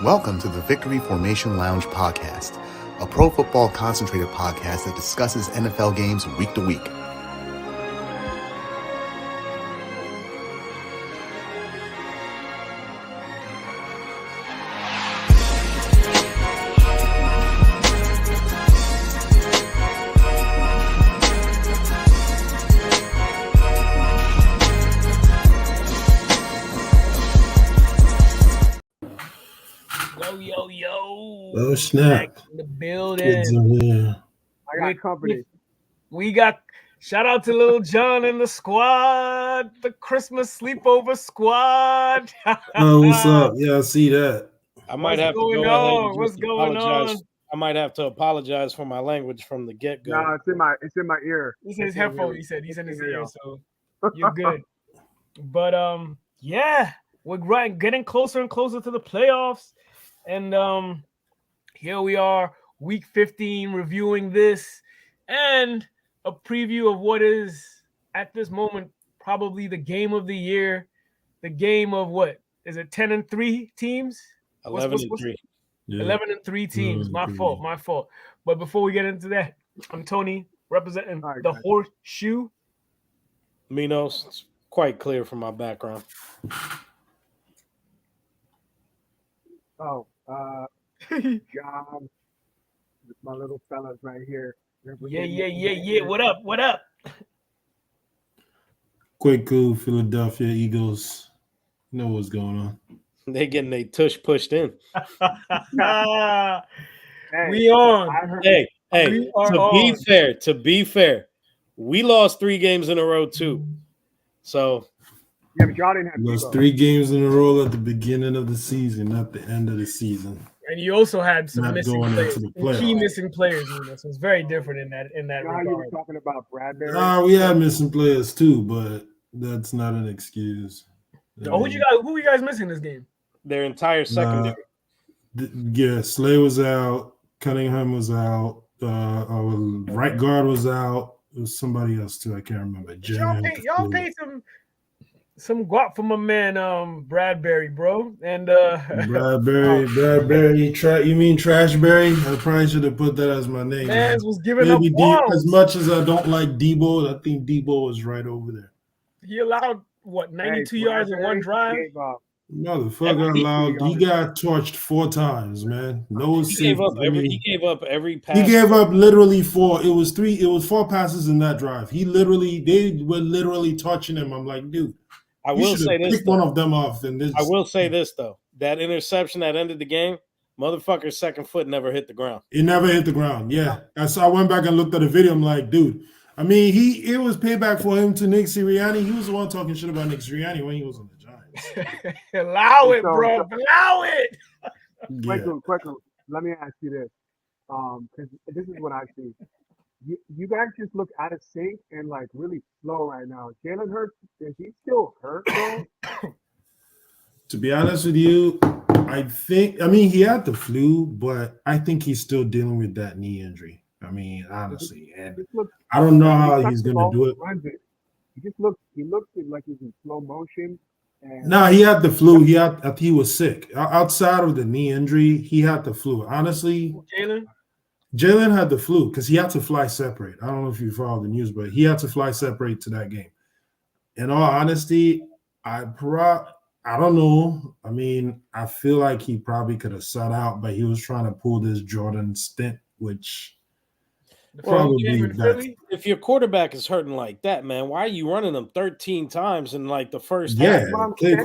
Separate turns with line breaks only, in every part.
Welcome to the Victory Formation Lounge podcast, a pro football concentrated podcast that discusses NFL games week to week.
Oh snap!
In the building.
I
got company. We got shout out to Little John and the squad, the Christmas sleepover squad.
Oh, what's up? Yeah, I see that.
I might have to go ahead and just apologize. I might have to apologize for my language from the get-go.
No, it's in my ear.
It's in his headphone. He said he's in his ear, so you're good. But yeah, we're getting closer and closer to the playoffs, and here we are, week 15, reviewing this and a preview of what is at this moment probably the game of the year. The game of what is it? 10-3 teams.
11-3.
11-3 teams. My fault. But before we get into that, I'm Tony, representing the Horseshoe.
Minos, it's quite clear from my background.
John, my little fellas right here.
Yeah. What up?
Quick cool Philadelphia Eagles. You know what's going on.
They getting their tush pushed in.
We on.
Hey, to be fair, we lost 3 games in a row too. So
yeah, but y'all didn't have
lost 3 games in a row at the beginning of the season, not the end of the season.
And you also had some
not
missing players, key missing players. So it's very different in that regard.
You were talking about Bradbury.
We had missing players too, but that's not an excuse.
Who you guys missing this game?
Their entire secondary.
Slay was out. Cunningham was out. Our right guard was out. It was somebody else too. I can't remember.
Y'all paid some guap for my man Bradbury, bro. And
Bradbury. You mean Trashberry? I probably should have put that as my name.
Mans was giving up balls.
As much as I don't like Debo, I think Debo was right over there.
He allowed 92 yards in one drive.
Motherfucker allowed. He got torched 4 times, man.
He gave up every pass.
He gave up literally 4. It was 4 passes in that drive. They were literally touching him. I'm like, dude.
I will say this.
Pick one of them off.
I will say this though. That interception that ended the game, motherfucker's second foot never hit the ground.
It never hit the ground. Yeah. I went back and looked at the video. I'm like, dude. I mean, it was payback for him to Nick Sirianni. He was the one talking shit about Nick Sirianni when he was on the Giants.
Allow it, bro. Allow it.
Quick. Let me ask you this. Because this is what I see. You guys just look out of sync and like really slow right now. Jalen Hurts, is he still hurt, bro?
To be honest with you, he had the flu, but I think he's still dealing with that knee injury. I mean, honestly, and I don't know how he's gonna do it.
He looks like he's in slow motion.
No, he had the flu. He was sick. Outside of the knee injury, he had the flu. Honestly, Jalen had the flu because he had to fly separate. I don't know if you followed the news, but he had to fly separate to that game. In all honesty, I don't know. I mean, I feel like he probably could have sat out, but he was trying to pull this Jordan stint, which probably
if your quarterback is hurting like that, man, why are you running them 13 times in like the first
half? Play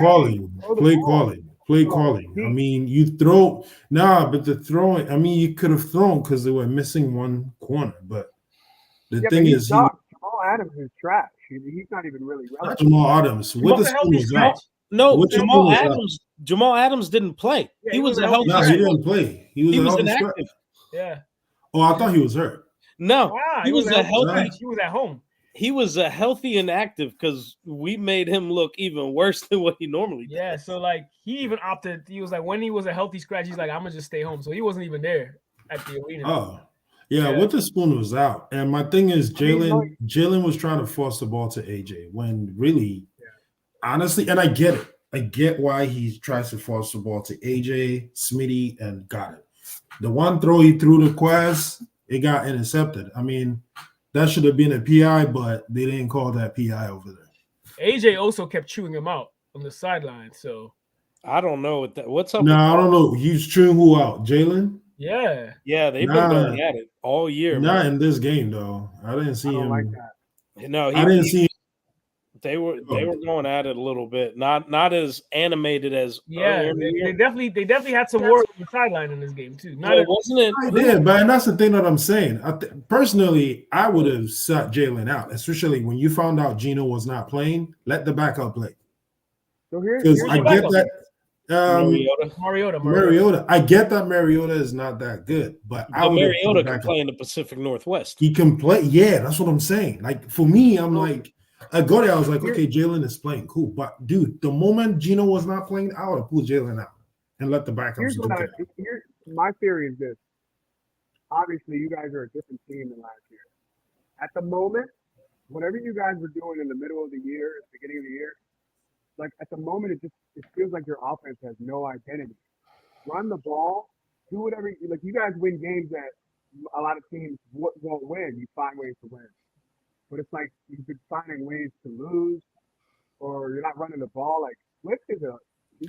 calling. I mean, you throw but the throwing. I mean, you could have thrown because they were missing one corner. But the thing is,
Jamal Adams is trash. He's not even really relevant.
Jamal Adams. What the school was out?
No, Jamal Adams didn't play.
Yeah,
he was a healthy.
No, he didn't play. He was
inactive.
Yeah.
Oh, I thought he was hurt.
No, he was a healthy.
He was at home.
He was a healthy and active because we made him look even worse than what he normally does.
Yeah, so like he even opted. He was like, when he was a healthy scratch, he's like, I'm gonna just stay home. So he wasn't even there at the arena.
Oh, yeah. Witherspoon was out, and my thing is, Jalen was trying to force the ball to AJ when really, honestly, and I get it. I get why he tries to force the ball to AJ, Smitty, and got it. The one throw he threw to Quez, it got intercepted. I mean, that should have been a PI, but they didn't call that PI over there.
AJ also kept chewing him out on the sideline. So
I don't know what's up.
No, I don't know. He's chewing who out? Jalen?
yeah,
They've been going at it all year.
Not
man.
in this game though. I didn't see him.
Like that.
No,
I didn't see.
They were going at it a little bit, not as animated as
they definitely had some work on the sideline in this game too.
Wasn't it?
I did, but that's the thing that I'm saying. Personally, I would have sat Jalen out, especially when you found out Gino was not playing. Let the backup play.
So here's
I get that.
Mariota.
I get that Mariota is not that good, but
Mariota can play in the Pacific Northwest.
He can play. Yeah, that's what I'm saying. Like for me, I'm like. I got it. I was like, okay, Jalen is playing, cool. But dude, the moment Gino was not playing, I would have pulled Jalen out and let the backups do it.
Here's my theory is this. Obviously, you guys are a different team than last year. At the moment, whatever you guys were doing in the middle of the year, at the beginning of the year, like at the moment, it feels like your offense has no identity. Run the ball, do whatever. Like you guys win games that a lot of teams won't win. You find ways to win. But it's like you've been finding ways to lose, or you're not running the ball. Like Swift he's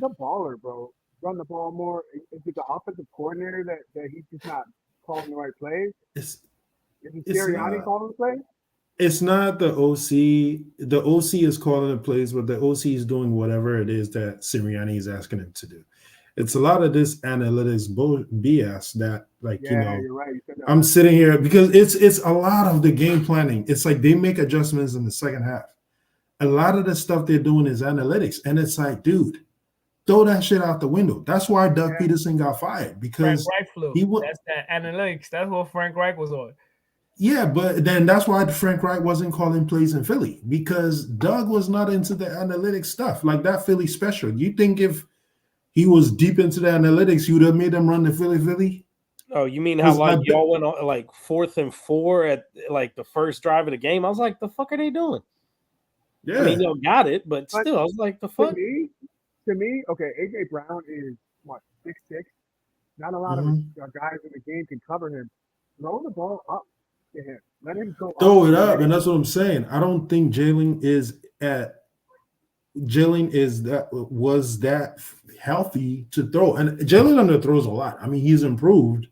a baller, bro. Run the ball more. Is it the offensive coordinator that he's just not calling the right plays? Is it Sirianni calling the plays?
It's not the OC. The OC is calling the plays, but the OC is doing whatever it is that Sirianni is asking him to do. It's a lot of this analytics BS that, like,
you're right.
I'm sitting here because it's a lot of the game planning. It's like they make adjustments in the second half. A lot of the stuff they're doing is analytics, and it's like, dude, throw that shit out the window. That's why Doug Peterson got fired, because
Frank Reich flew. That's that analytics. That's what Frank Reich was on.
Yeah, but then that's why Frank Reich wasn't calling plays in Philly, because Doug was not into the analytics stuff like that Philly special. You think if he was deep into the analytics, you would have made them run the Philly?
Oh, you mean how like y'all went on like 4th and 4 at like the first drive of the game? I was like, the fuck are they doing? Yeah, I mean, y'all got it, but still, I was like, the fuck.
To me, okay, AJ Brown is what, 6'6". Not a lot of guys in the game can cover him. Throw the ball up to him. Let him go.
Throw it up, and that's what I'm saying. I don't think Jalen was that healthy to throw, and Jalen underthrows a lot. I mean, he's improved.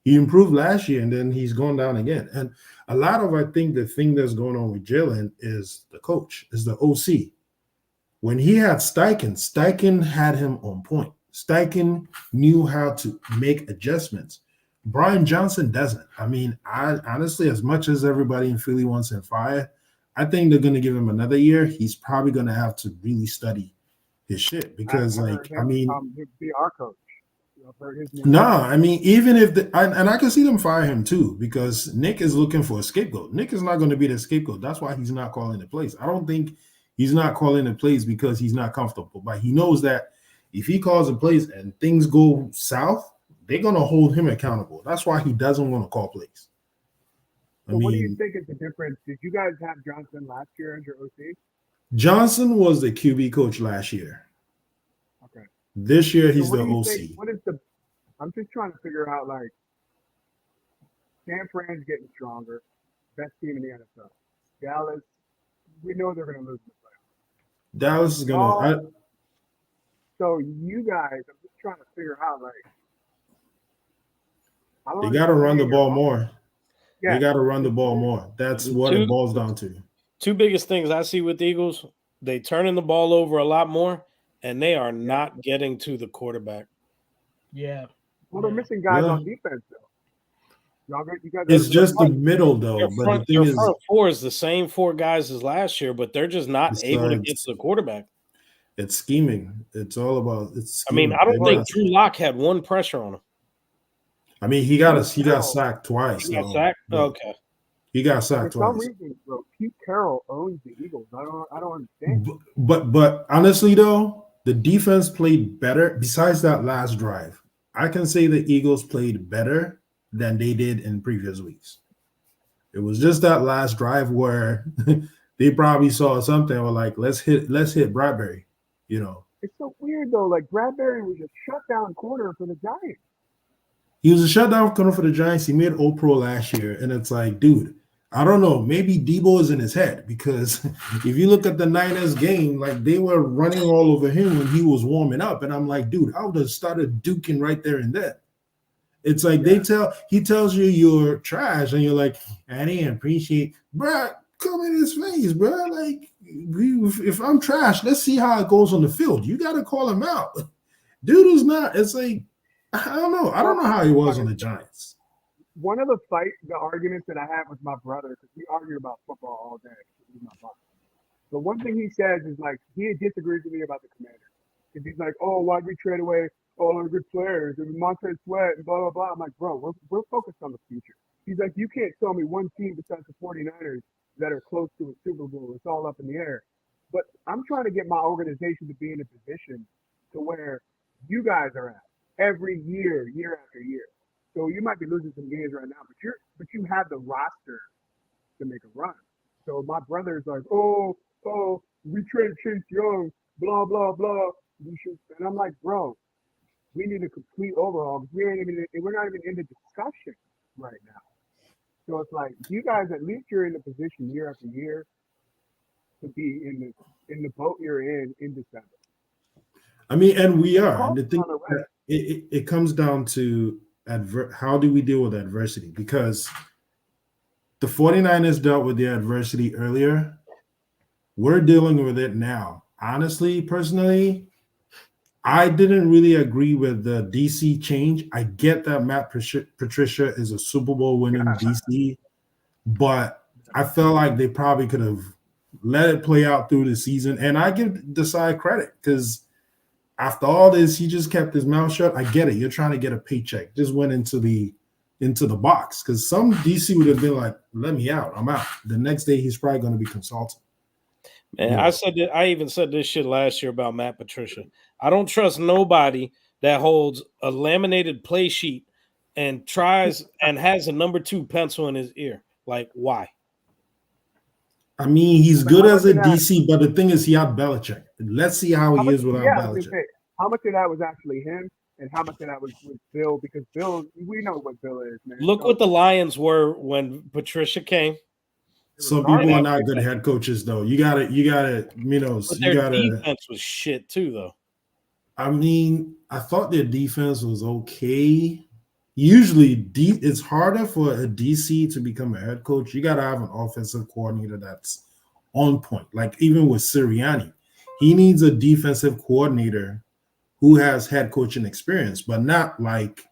He improved last year, and then he's gone down again. And a lot of, I think, the thing that's going on with Jalen is the coach, is the OC. When he had Steichen had him on point. Steichen knew how to make adjustments. Brian Johnson doesn't. I mean, I honestly, as much as everybody in Philly wants him fired, I think they're going to give him another year. He's probably going to have to really study his shit because,
be our coach.
I mean, even if I can see them fire him too, because Nick is looking for a scapegoat. Nick is not going to be the scapegoat. That's why he's not calling the plays. I don't think he's not calling the plays because he's not comfortable, but he knows that if he calls the plays and things go south, they're going to hold him accountable. That's why he doesn't want to call plays.
What do you think is the difference? Did you guys have Johnson last year as your OC?
Johnson was the QB coach last year.
Okay.
This year he's the OC.
I'm just trying to figure out, like, San Fran's getting stronger, best team in the NFL. Dallas, we know they're going to lose the playoffs.
Dallas is going to.
So you guys, I'm just trying to figure out, like,
they got to run the ball more. Yeah. They got to run the ball more. That's what it boils down to.
Two biggest things I see with the Eagles: they turning the ball over a lot more, and they are not getting to the quarterback.
Yeah.
Well, they're missing guys on defense, though.
It's just the middle, though.
But the thing is, front four is the same 4 guys as last year, but they're just not able to get to the quarterback.
It's scheming. It's all about scheming.
I mean, I don't think Drew Lock had one pressure on him.
I mean, he got sacked twice.
He got sacked? Okay.
He got sacked twice.
For some reason, bro, Pete Carroll owns the Eagles. I don't understand.
But honestly, though, the defense played better. Besides that last drive, I can say the Eagles played better than they did in previous weeks. It was just that last drive where they probably saw something or like, let's hit Bradbury,
It's so weird though. Like Bradbury was a shutdown corner for the Giants.
He was a shutdown corner for the Giants. He made All-Pro last year, and it's like, dude, I don't know. Maybe Debo is in his head because if you look at the Niners game, like they were running all over him when he was warming up, and I'm like, dude, I would have started duking right there and then. It's like he tells you you're trash, and you're like, I didn't appreciate, bro. Come in his face, bro. Like, if I'm trash, let's see how it goes on the field. You got to call him out. Dude is not. It's like, I don't know. I don't know how he was on the Giants.
One of the arguments that I had with my brother, because we argue about football all day. He's my boss. But one thing he says is like he disagrees with me about the Commanders. Because he's like, oh, why'd we trade away all our good players and Montez Sweat and blah, blah, blah. I'm like, bro, we're focused on the future. He's like, you can't tell me one team besides the 49ers that are close to a Super Bowl. It's all up in the air. But I'm trying to get my organization to be in a position to where you guys are at every year, year after year. So you might be losing some games right now, but you have the roster to make a run. So my brother's like, oh, we traded Chase Young, blah, blah, blah. And I'm like, bro, we need a complete overhaul because we're not even in the discussion right now. So it's like you guys, at least you're in a position year after year to be in the boat you're in December.
I mean, and we are. And the thing it comes down to how do we deal with adversity? Because the 49ers dealt with the adversity earlier. We're dealing with it now. Honestly, personally, I didn't really agree with the DC change. I get that Matt Patricia is a Super Bowl winning DC, but I felt like they probably could have let it play out through the season. And I give Desai credit because after all this, he just kept his mouth shut. I get it. You're trying to get a paycheck. Just went into the box because some DC would have been like, let me out. I'm out. The next day, he's probably going to be consulting.
Man, yeah. I even said this shit last year about Matt Patricia. I don't trust nobody that holds a laminated play sheet and tries and has a number 2 pencil in his ear. Like, why?
I mean, he's good as a DC, but the thing is, he had Belichick. Let's see how he is without Belichick.
How much of that was actually him, and how much of that was with Bill? Because Bill, we know what Bill is, man.
Look what the Lions were when Patricia came.
Some people are not good head coaches, though. You gotta,
But their defense was shit too, though.
I mean, I thought their defense was okay. Usually, it's harder for a DC to become a head coach. You gotta have an offensive coordinator that's on point. Like even with Sirianni, he needs a defensive coordinator who has head coaching experience, but not like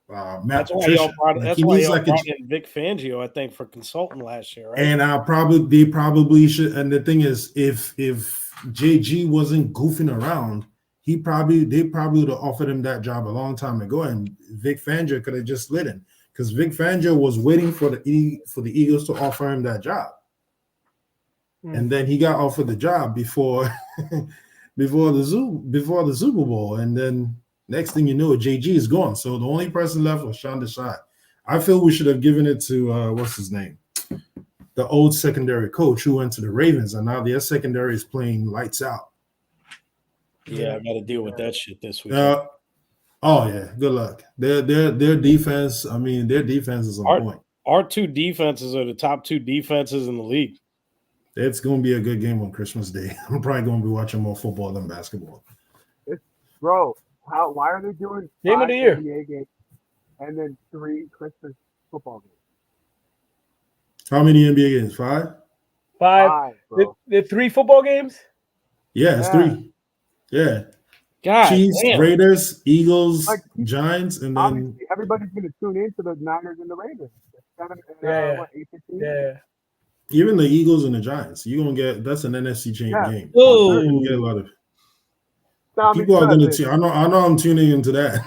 Matt
that's
Patricia.
That's why y'all brought in Vic Fangio, I think, for consultant last year, right?
And they probably should. And the thing is, if JG wasn't goofing around, they probably would have offered him that job a long time ago, and Vic Fangio could have just slid in because Vic Fangio was waiting for the Eagles to offer him that job, and then he got offered the job before the Super Bowl, and then next thing you know, JG is gone. So the only person left was Sean Desai. I feel we should have given it to what's his name, the old secondary coach who went to the Ravens, and now their secondary is playing lights out.
Yeah, I got to deal with that shit this week.
Oh yeah, good luck. Their defense. I mean, their defense is on point.
Our 2 defenses are the top 2 defenses in the league.
It's going to be a good game on Christmas Day. I'm probably going to be watching more football than basketball.
Bro, why are they doing
game of the year
NBA games and then 3 Christmas football games?
How many NBA games? 5?
5. The 3 football games?
Yeah, it's 3. Yeah.
God,
Chiefs,
damn.
Raiders, Eagles, Giants, and then
everybody's going to tune into the Niners and the Raiders. 8:15?
Yeah.
Even the Eagles and the Giants. You're gonna get that's an NFC chain game.
Oh,
you're gonna get a lot of people are gonna tune. I know I'm tuning into that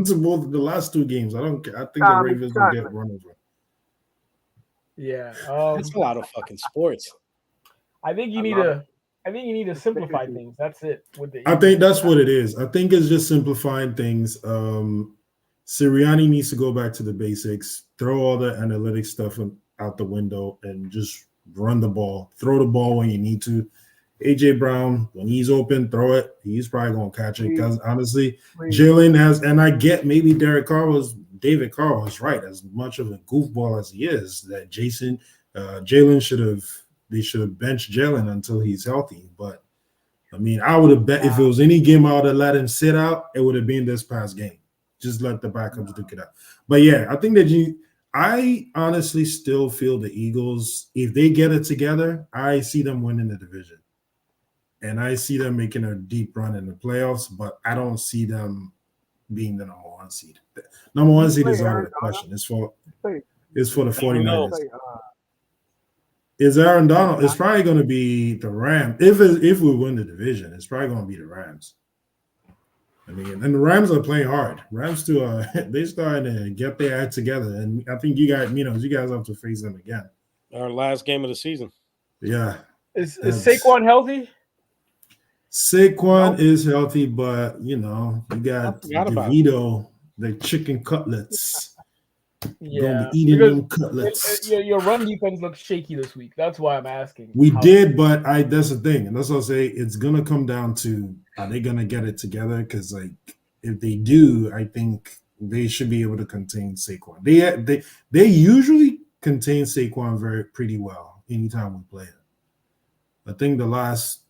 to both the last 2 games. I think the Ravens will get run over.
Yeah.
That's a lot of fucking sports.
I think you need to simplify things. That's it.
I think that's what it is. I think it's just simplifying things. Sirianni needs to go back to the basics, throw all the analytics stuff out the window, and just run the ball. Throw the ball when you need to, AJ Brown, when he's open, throw it. He's probably gonna catch it because honestly, Jalen has, and I get maybe David Carr was right. As much of a goofball as he is, that Jalen should have benched Jalen until he's healthy. But I mean, I would have bet if it was any game I would have let him sit out, it would have been this past game. Just let the backups duke it out. But yeah, I think that I honestly still feel the Eagles, if they get it together, I see them winning the division. And I see them making a deep run in the playoffs, but I don't see them being the number one seed. Number one seed is out of the question. It's for the 49ers. Is Aaron Donald? It's probably going to be the Rams. If we win the division, it's probably going to be the Rams. I mean, and the Rams are playing hard. Rams too. They starting to get their act together, and I think you guys have to face them again.
Our last game of the season.
Yeah.
Is Saquon healthy?
Saquon is healthy, but you got DeVito, the chicken cutlets.
Yeah,
eating them cutlets.
Your run defense looks shaky this week. That's why I'm asking.
We did, but that's the thing, and that's what I'll say. It's gonna come down to, are they gonna get it together? Because if they do, I think they should be able to contain Saquon. They usually contain Saquon pretty well anytime we play him. I think the last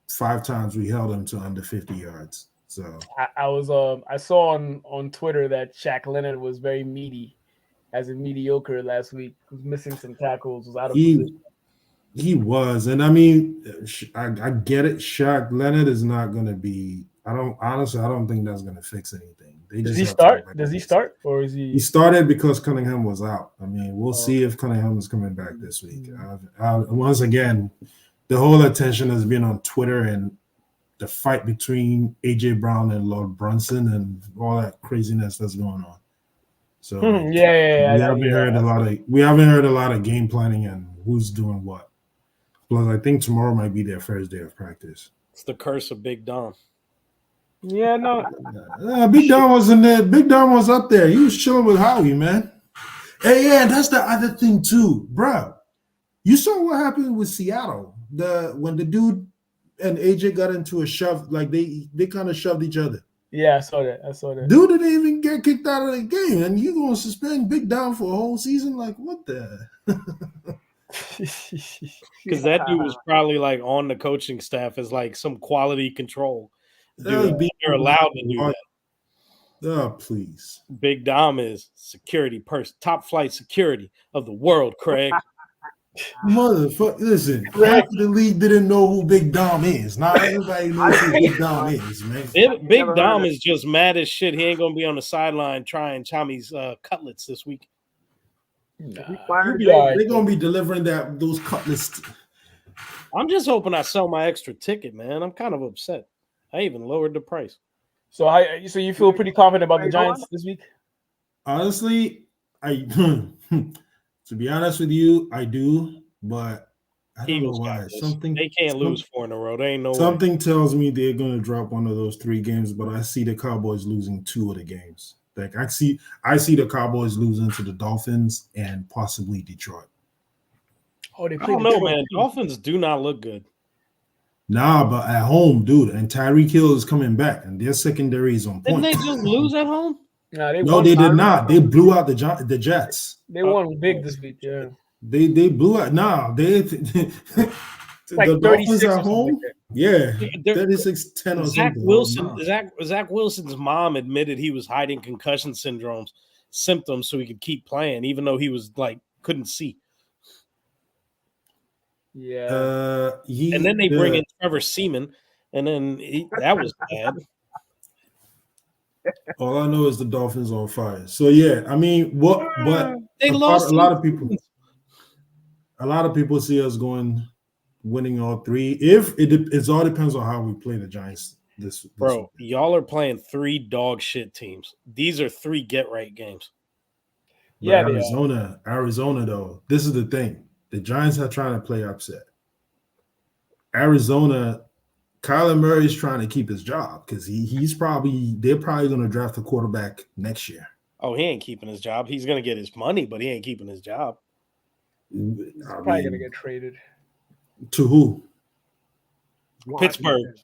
5 times we held him to under 50 yards. So
I saw on Twitter that Shaq Leonard was very meaty, as in mediocre last week. He was missing some tackles, was out of position.
He was, and I mean, I get it. Shaq Leonard is not going to be. I don't think that's going to fix anything.
Does he start? Does he start, or is he?
He started because Cunningham was out. I mean, we'll see if Cunningham is coming back this week. Once again, the whole attention has been on Twitter and the fight between AJ Brown and Lord Brunson and all that craziness that's going on. So we haven't heard a lot of game planning and who's doing what. Plus, I think tomorrow might be their first day of practice.
It's the curse of Big Dom.
Yeah, no.
Big Dom was in there. Big Dom was up there. He was chilling with Howie, man. Hey, yeah, that's the other thing too, bro. You saw what happened with Seattle. When the dude and AJ got into a shove, like they kind of shoved each other.
Yeah, I saw that.
Dude didn't even get kicked out of the game, and you gonna suspend Big Dom for a whole season? Like, what the?
Because that dude was probably like on the coaching staff as like some quality control. Dude, you're allowed to do that.
Oh, please.
Big Dom is security person, top flight security of the world, Craig.
Motherfucker, listen, half of the league didn't know who Big Dom is. Not everybody knows who Big Dom is, man.
Big Dom is just mad as shit. He ain't gonna be on the sideline trying Tommy's cutlets this week.
They're gonna be delivering those cutlets.
I'm just hoping I sell my extra ticket, man. I'm kind of upset. I even lowered the price.
So you feel pretty confident about the Giants this week?
Honestly, to be honest with you, I do, but I don't know why.
They can't lose 4 in a row. They ain't no
something tells me they're going to drop one of those 3 games, but I see the Cowboys losing 2 of the games. Like I see the Cowboys losing to the Dolphins and possibly Detroit.
Oh, they
I don't know, man. Dolphins do not look good.
Nah, but at home, dude, and Tyreek Hill is coming back, and their secondary is on point.
Didn't they just lose at home?
No, they did not. They blew out the Jets.
They won big this week, yeah.
They blew out. Nah,
like
the
36
at home. Yeah, 36-10 or something.
Zach Wilson's mom admitted he was hiding concussion symptoms so he could keep playing, even though he was like couldn't see.
Yeah.
And then they bring in Trevor Seaman, and then that was bad.
All I know is the Dolphins on fire. So yeah, I mean, but
they lost.
A lot of people see us winning all 3. If it all depends on how we play the Giants this
bro. Week. Y'all are playing 3 dog shit teams. These are 3 get right games.
But yeah, Arizona though. This is the thing. The Giants are trying to play upset. Arizona, Kyler Murray's trying to keep his job because they're probably going to draft a quarterback next year.
Oh, he ain't keeping his job. He's going to get his money, but he ain't keeping his job.
He's probably going to get traded.
To who?
Pittsburgh.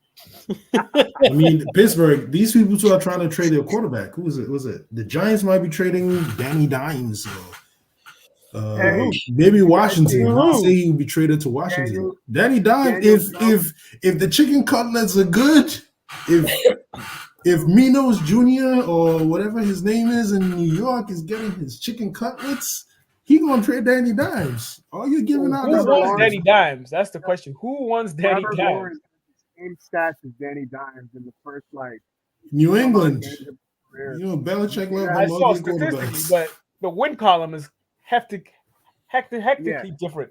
I mean, Pittsburgh. These people too are trying to trade their quarterback. Who is it? Was it the Giants? Might be trading Danny Dimes. So, maybe Washington. I say he would be traded to Washington. Danny Dimes. If the chicken cutlets are good, if Minos Jr. or whatever his name is in New York is getting his chicken cutlets, he gonna trade Danny Dimes. All you're giving out.
Who wants Danny Dimes? That's the question. Who wants Danny Dimes?
Same stats as Danny Dimes in the first
New England. Belichick love
I saw statistically, but the win column is hectically different.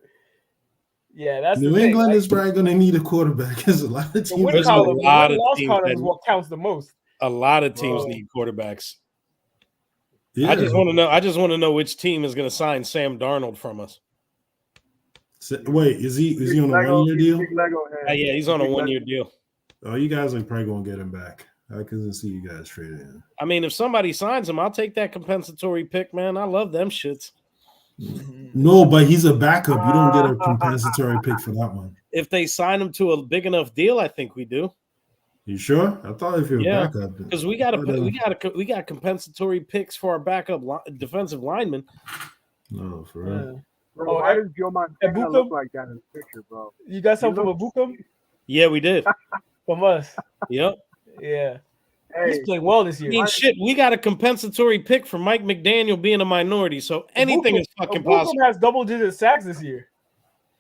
Yeah, that's
New England is probably going to need a quarterback. There's a lot of teams.
The win column, loss column is what counts the most.
A lot of teams need quarterbacks. Yeah. I just want to know which team is going to sign Sam Darnold from us.
Wait, is he on a 1 year deal?
Yeah, he's on a 1 year deal.
Oh, you guys are probably going to get him back. I couldn't see you guys trading him.
I mean, if somebody signs him, I'll take that compensatory pick, man. I love them shits.
No, but he's a backup. You don't get a compensatory pick for that one.
If they sign him to a big enough deal, I think we do.
You sure? I thought if you're a backup,
because we got compensatory picks for our backup defensive linemen.
No, for real.
Bro, why does Joe Montana look like that in the picture, bro?
You got something from Abukum?
Yeah, we did.
From us.
Yep.
Yeah. Hey, he's playing well this year.
I mean, shit, we got a compensatory pick for Mike McDaniel being a minority, so anything is fucking possible.
Abukum has double-digit sacks this year.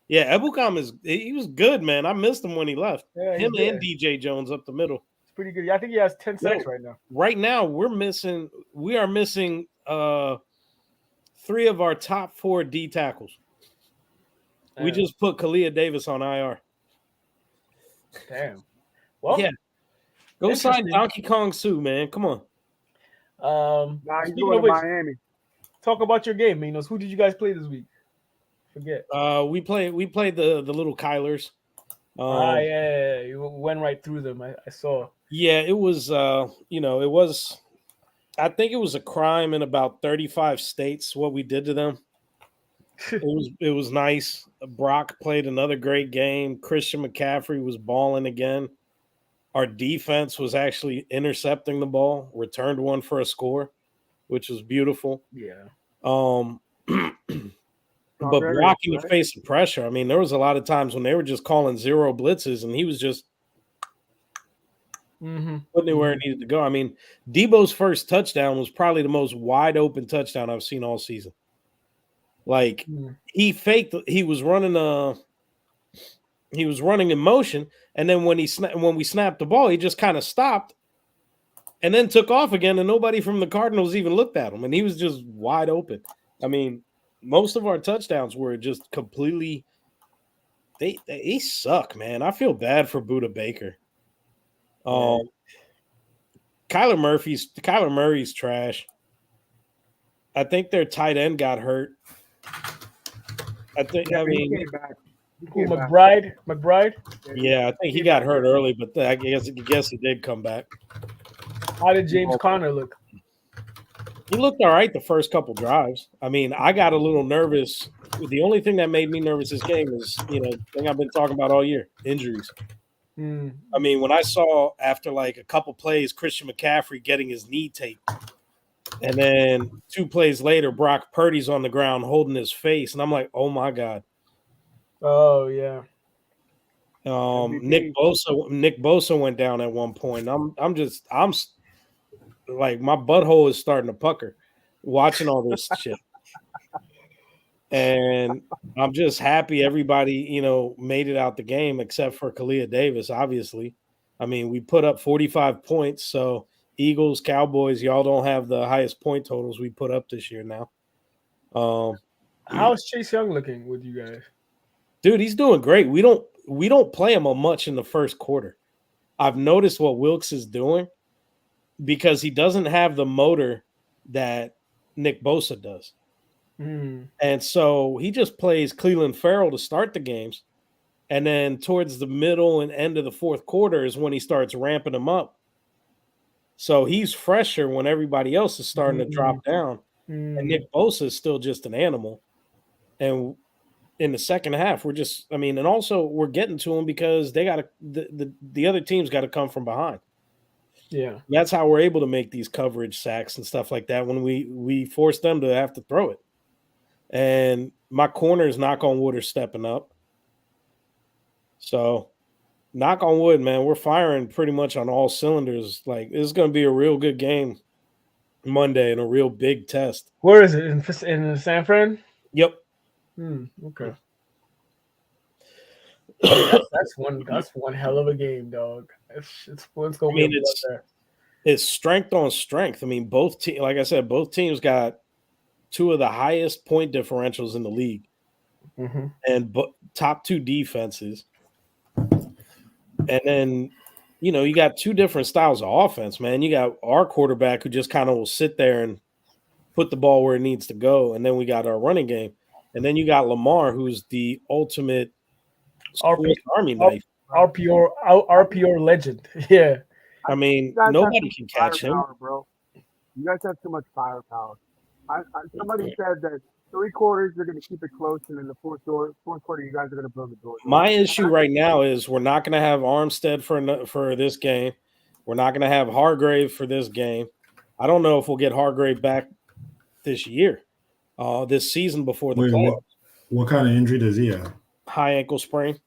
Yeah, Abukum he was good, man. I missed him when he left. Yeah, him and DJ Jones up the middle.
It's pretty good. I think he has 10 sacks right now.
Right now, we are missing 3 of our top 4 D tackles. We just put Kalia Davis on IR.
Damn. Well,
yeah. Go sign Donkey Kong Sue, man. Come on.
He's going to Miami.
Talk about your game, Minos. Who did you guys play this week? Forget.
We played the little Kylers.
Yeah. You went right through them. I saw.
Yeah, it was. It was. I think it was a crime in about 35 states what we did to them. It was nice. Brock played another great game. Christian McCaffrey was balling again. Our defense was actually intercepting the ball, returned one for a score, which was beautiful.
Yeah.
But blocking the face of pressure. I mean, there was a lot of times when they were just calling zero blitzes, and he was just putting it where it needed to go. I mean, Debo's first touchdown was probably the most wide open touchdown I've seen all season. Like he faked. He was running in motion, and then when we snapped the ball, he just kind of stopped, and then took off again, and nobody from the Cardinals even looked at him, and he was just wide open. I mean, most of our touchdowns were just completely. They suck, man. I feel bad for Budda Baker. Kyler Murray's trash. I think their tight end got hurt.
McBride.
Yeah, I think he got hurt early, but I guess he did come back.
How did James Conner look?
He looked all right the first couple drives. I mean, I got a little nervous. The only thing that made me nervous this game is, thing I've been talking about all year, injuries. I mean, when I saw after like a couple plays, Christian McCaffrey getting his knee taped, and then 2 plays later, Brock Purdy's on the ground holding his face, and I'm like, oh my God.
Oh yeah.
Nick Bosa went down at one point. I'm like, my butthole is starting to pucker watching all this shit. And I'm just happy everybody, made it out the game except for Kalia Davis, obviously. I mean, we put up 45 points, so Eagles, Cowboys, y'all don't have the highest point totals we put up this year now.
How's Chase Young looking with you guys?
Dude, he's doing great. We don't play him much in the first quarter. I've noticed what Wilkes is doing because he doesn't have the motor that Nick Bosa does. And so he just plays Cleveland Farrell to start the games. And then towards the middle and end of the fourth quarter is when he starts ramping them up. So he's fresher when everybody else is starting to drop down. And Nick Bosa is still just an animal. And in the second half. And also we're getting to them because they got to the other team's got to come from behind.
Yeah,
that's how we're able to make these coverage sacks and stuff like that when we force them to have to throw it. And my corners, knock on wood, are stepping up. So, knock on wood, man, we're firing pretty much on all cylinders. Like, this is going to be a real good game Monday and a real big test.
Where is it? In San Fran?
Yep.
Okay. That's one hell of a game, dog. It's going to be
it's strength on strength. I mean, both teams, like I said, both teams got two of the highest point differentials in the league, and top two defenses. And then, you got two different styles of offense, man. You got our quarterback who just kind of will sit there and put the ball where it needs to go, and then we got our running game, and then you got Lamar, who's the ultimate Army knife,
RPO legend. Yeah,
I mean, nobody can catch him,
bro. You guys have too much firepower. Somebody said that 3 quarters you're going to keep it close, and in the fourth quarter you guys are going to blow the door.
My issue right now is we're not going to have Armstead for this game. We're not going to have Hargrave for this game. I don't know if we'll get Hargrave back this year, this season before the playoffs.
What kind of injury does he have?
High ankle sprain.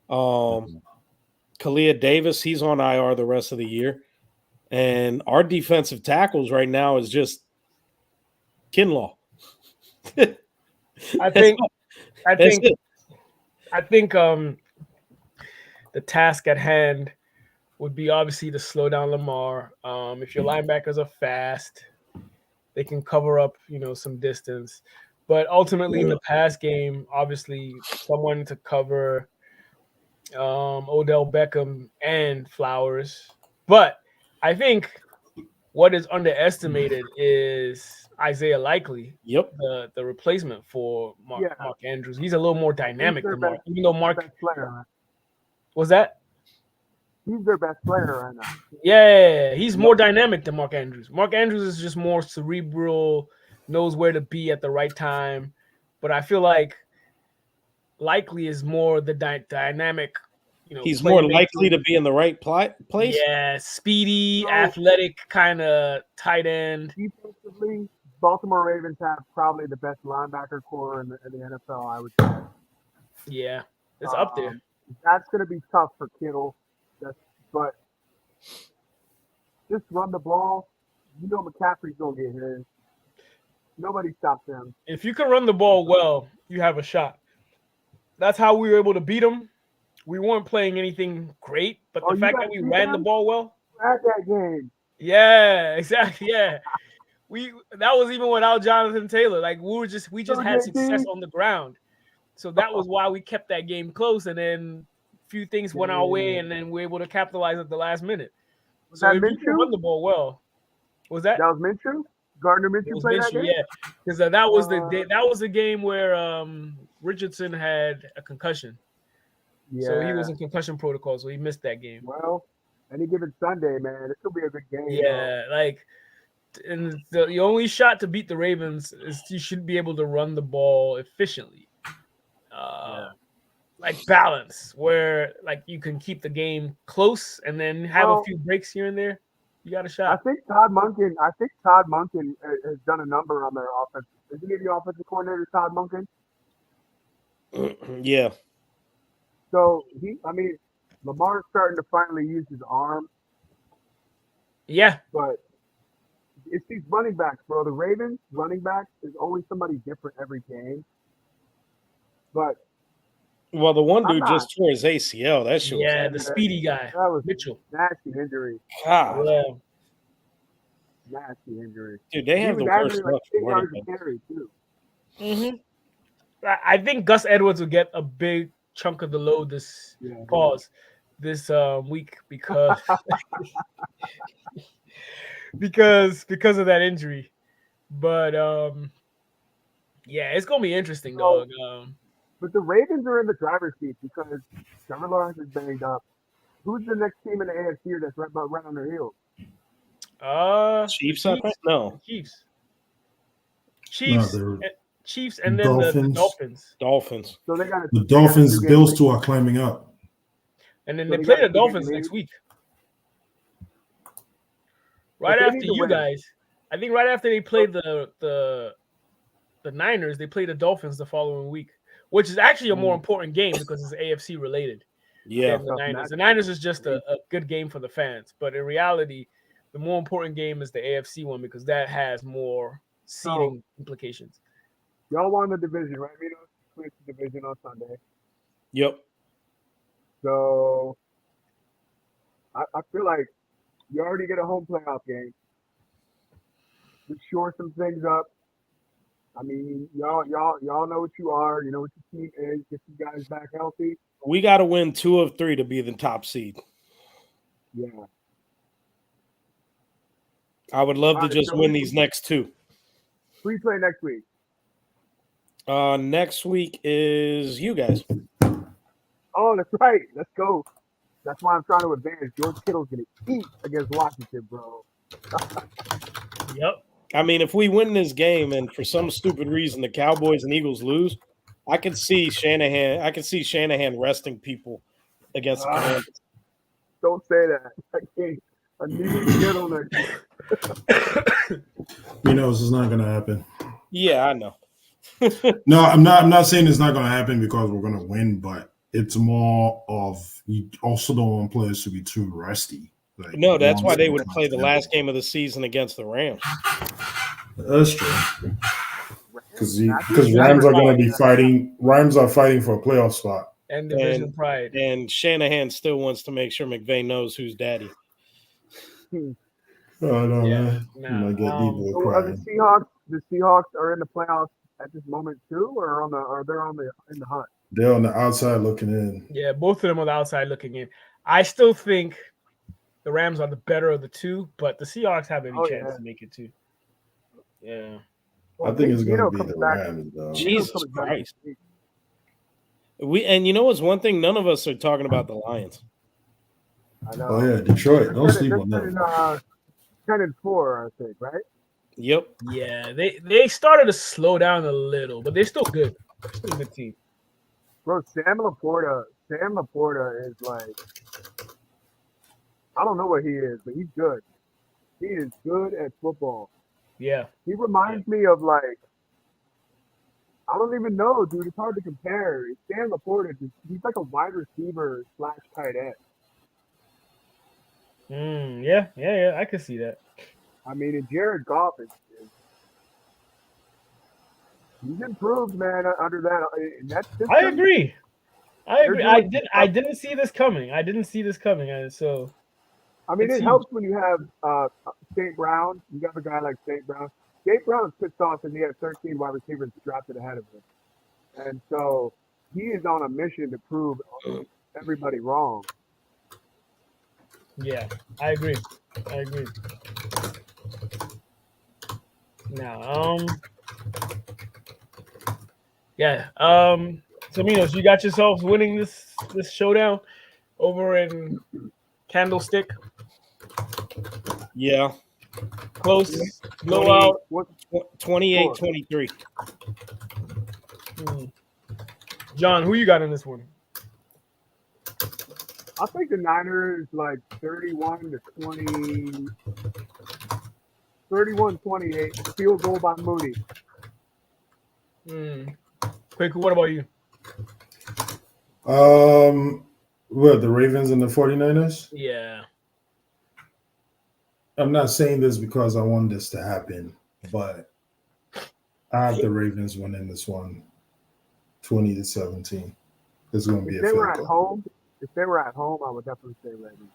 Kalia Davis, he's on IR the rest of the year. And our defensive tackles right now is just Kinlaw.
I think the task at hand would be obviously to slow down Lamar. If your linebackers are fast, they can cover up, some distance. But ultimately, in the pass game, obviously, someone to cover Odell Beckham and Flowers. But I think what is underestimated is Isaiah Likely.
Yep.
The replacement for Mark Andrews. He's a little more dynamic than Mark. Even though Mark was that?
He's their best player right now.
Yeah, he's more dynamic than Mark Andrews. Mark Andrews is just more cerebral, knows where to be at the right time. But I feel like Likely is more the dynamic.
He's more likely to be in the right place.
Yeah, speedy, athletic kind of tight end.
Defensively, Baltimore Ravens have probably the best linebacker core in the NFL, I would say.
Yeah, it's up there.
That's going to be tough for Kittle. But just run the ball. McCaffrey's going to get his. Nobody stops him.
If you can run the ball well, you have a shot. That's how we were able to beat them. We weren't playing anything great, but the fact that we ran the ball well.
At that game.
Yeah, exactly. Yeah. That was even without Jonathan Taylor. Like we just had success on the ground. So that was why we kept that game close, and then a few things went our way, and then we were able to capitalize at the last minute.
Was
so
that
if you can run the ball well. Was that?
That was Minshew? Gardner Minshew played that game?
Yeah. Because that was the game where Richardson had a concussion.
Yeah.
So he was in concussion protocol, so he missed that game.
Well, any given Sunday, man, this will be a good game.
Yeah, and the only shot to beat the Ravens is you should be able to run the ball efficiently. Like balance, where you can keep the game close and then have a few breaks here and there. You got a shot.
I think Todd Monken has done a number on their offense. Isn't he the offensive coordinator, Todd Monken?
Yeah.
So Lamar's starting to finally use his arm.
Yeah.
But it's these running backs, bro. The Ravens running backs is always somebody different every game. But
the one dude just tore his ACL. That shit.
Yeah, the speedy guy.
That was
Mitchell.
Nasty injury.
God.
Yeah.
Nasty injury.
Dude, they have the worst luck.
Mm-hmm. I think Gus Edwards will get a big chunk of the load this week because because of that injury. But it's gonna be interesting, dog.
But the Ravens are in the driver's seat because Trevor Lawrence is banged up. Who's the next team in the AFC that's right on their heels?
Chiefs, I think. No,
Chiefs. Chiefs, and then the Dolphins.
Dolphins.
So they got
the Dolphins. Bills too are climbing up,
and then they play the Dolphins next week. Right after you guys, I think right after they played the Niners, they play the Dolphins the following week, which is actually a more important game because it's AFC related.
Yeah,
the Niners. The Niners is just a good game for the fans, but in reality, the more important game is the AFC one because that has more seeding implications.
Y'all won the division, right? We don't switch the division on Sunday.
Yep.
So I feel like you already get a home playoff game. Just shore some things up. I mean, y'all know what you are. You know what your team is. Get you guys back healthy.
We got to win 2 of 3 to be the top seed.
Yeah.
I would love to just win these next 2.
Who you play next week?
Next week is you guys.
Oh, that's right. Let's go. That's why I'm trying to advance. George Kittle's going to eat against Washington, bro.
Yep.
I mean, if we win this game and for some stupid reason the Cowboys and Eagles lose, I can see Shanahan. I can see Shanahan resting people against the Commanders.
Don't say that. I need to get on that.
You know, this is not going to happen.
Yeah, I know.
No, I'm not saying it's not going to happen because we're going to win, but it's more of you also don't want players to be too rusty. Like,
no, that's why they would play the last game of the season against the Rams.
That's true. Because Rams are going to be fighting. Rams are fighting for a playoff spot
and division pride.
And Shanahan still wants to make sure McVay knows who's daddy.
Oh no, man!
So the Seahawks are in the playoffs at this moment too, or they're in the hunt?
They're on the outside looking in.
Yeah, both of them on the outside looking in. I still think the Rams are the better of the two, but the Seahawks have any chance to make it too. Yeah.
I think it's going to be the Rams, though.
Jesus Christ. And you know what's one thing? None of us are talking about the Lions.
I know.
Oh, yeah, Detroit. Don't sleep on them.
10-4, I think, right?
Yep.
Yeah, they started to slow down a little, but they're still good. Still a good team.
Bro, Sam Laporta is like, I don't know what he is, but he's good. He is good at football.
Yeah.
He reminds me of like, I don't even know, dude. It's hard to compare. Sam Laporta, he's like a wide receiver / tight end.
Yeah, I could see that.
I mean, and Jared Goff he's improved, man, under that system.
I agree. I didn't see this coming. So
I mean, it helps when you have St. Brown. You got a guy like St. Brown. St. Brown's pissed off and he has 13 wide receivers drafted ahead of him. And so he is on a mission to prove everybody wrong.
Yeah, I agree. Now, so Minos, you got yourselves winning this showdown over in Candlestick.
Yeah.
Close. Blowout.
28-23.
John, who you got in this one?
I think the Niners like 31-20, 31-28, field goal by Moody.
Quick, what about you?
What, the Ravens and the 49ers?
Yeah.
I'm not saying this because I want this to happen, but I have the Ravens winning this one 20-17. It's going to be
If they were at home, I would definitely say Ravens.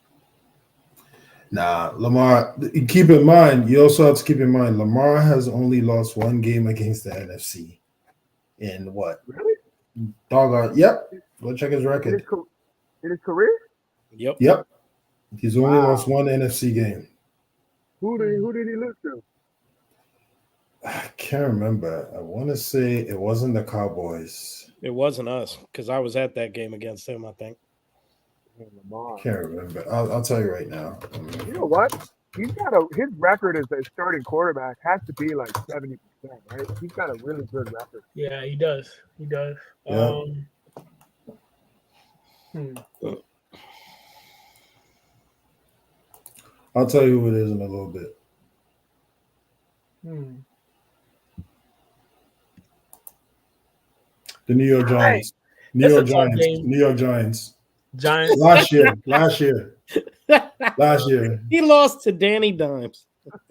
Nah, Lamar, keep in mind, you also have to keep in mind, Lamar has only lost one game against the NFC. In what?
Really?
Doggone. Yep. Go check his record.
In his career?
Yep. He's only lost one NFC game.
Who did he lose to?
I can't remember. I want to say it wasn't the Cowboys.
It wasn't us because I was at that game against them, I think.
Can't remember. I'll tell you right now.
You know what? his record as a starting quarterback has to be like 70%, right? He's got a really good record.
Yeah, he does. He does.
Yeah. I'll tell you who it is in a little bit. The New York Giants. New York Giants.
Giants.
Last year.
He lost to Danny Dimes.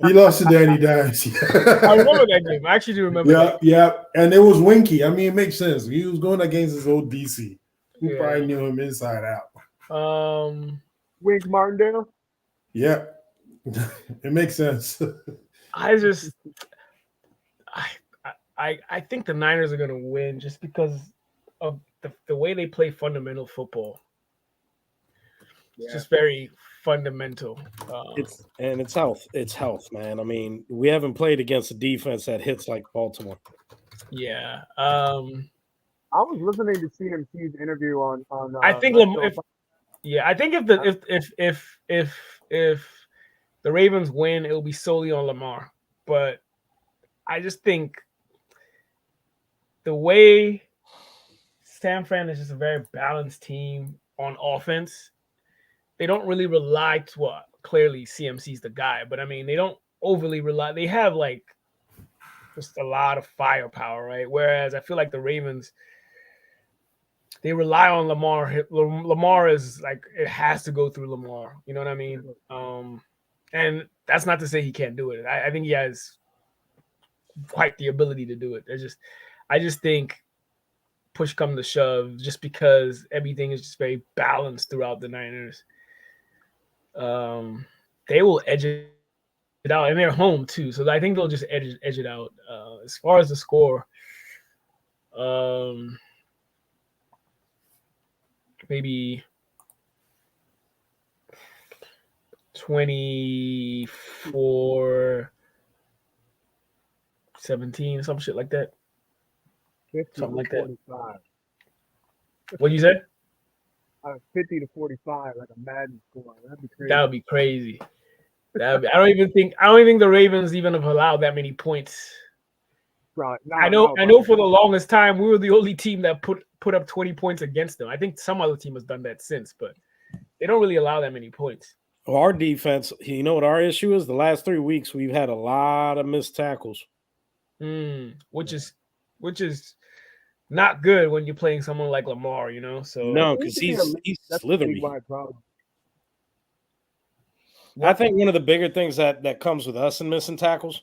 He lost to Danny Dimes.
I remember that game. I actually do remember that.
Yeah. And it was Winky. I mean, it makes sense. He was going against his old DC. Who probably knew him inside out.
Wink Martindale?
Yeah. It makes sense.
I think the Niners are going to win just because of the way they play fundamental football. It's just very fundamental.
It's health. It's health, man. I mean, we haven't played against a defense that hits like Baltimore.
Yeah.
I was listening to CMC's interview on.
I think if the Ravens win, it'll be solely on Lamar. But I just think the way San Fran is just a very balanced team on offense. They don't really rely to clearly CMC's the guy, but I mean, they don't overly rely. They have like just a lot of firepower, right? Whereas I feel like the Ravens, they rely on Lamar. Lamar is like, it has to go through Lamar. You know what I mean? And that's not to say he can't do it. I think he has quite the ability to do it. I just think push come to shove, just because everything is just very balanced throughout the Niners. They will edge it out, and they're home too, so I think they'll just edge it out. As far as the score, maybe 24-17, some shit like that.
50 to 45.
What you said?
50 to 45, like a Madden score. That'd be crazy.
That would be crazy. I don't even think the Ravens even have allowed that many points.
Right.
I know for the longest time we were the only team that put up 20 points against them. I think some other team has done that since, but they don't really allow that many points.
Well, our defense, you know what our issue is? The last 3 weeks we've had a lot of missed tackles.
Which is not good when you're playing someone like Lamar, you know. So
no, because he's slithery. I think one of the bigger things that comes with us in missing tackles,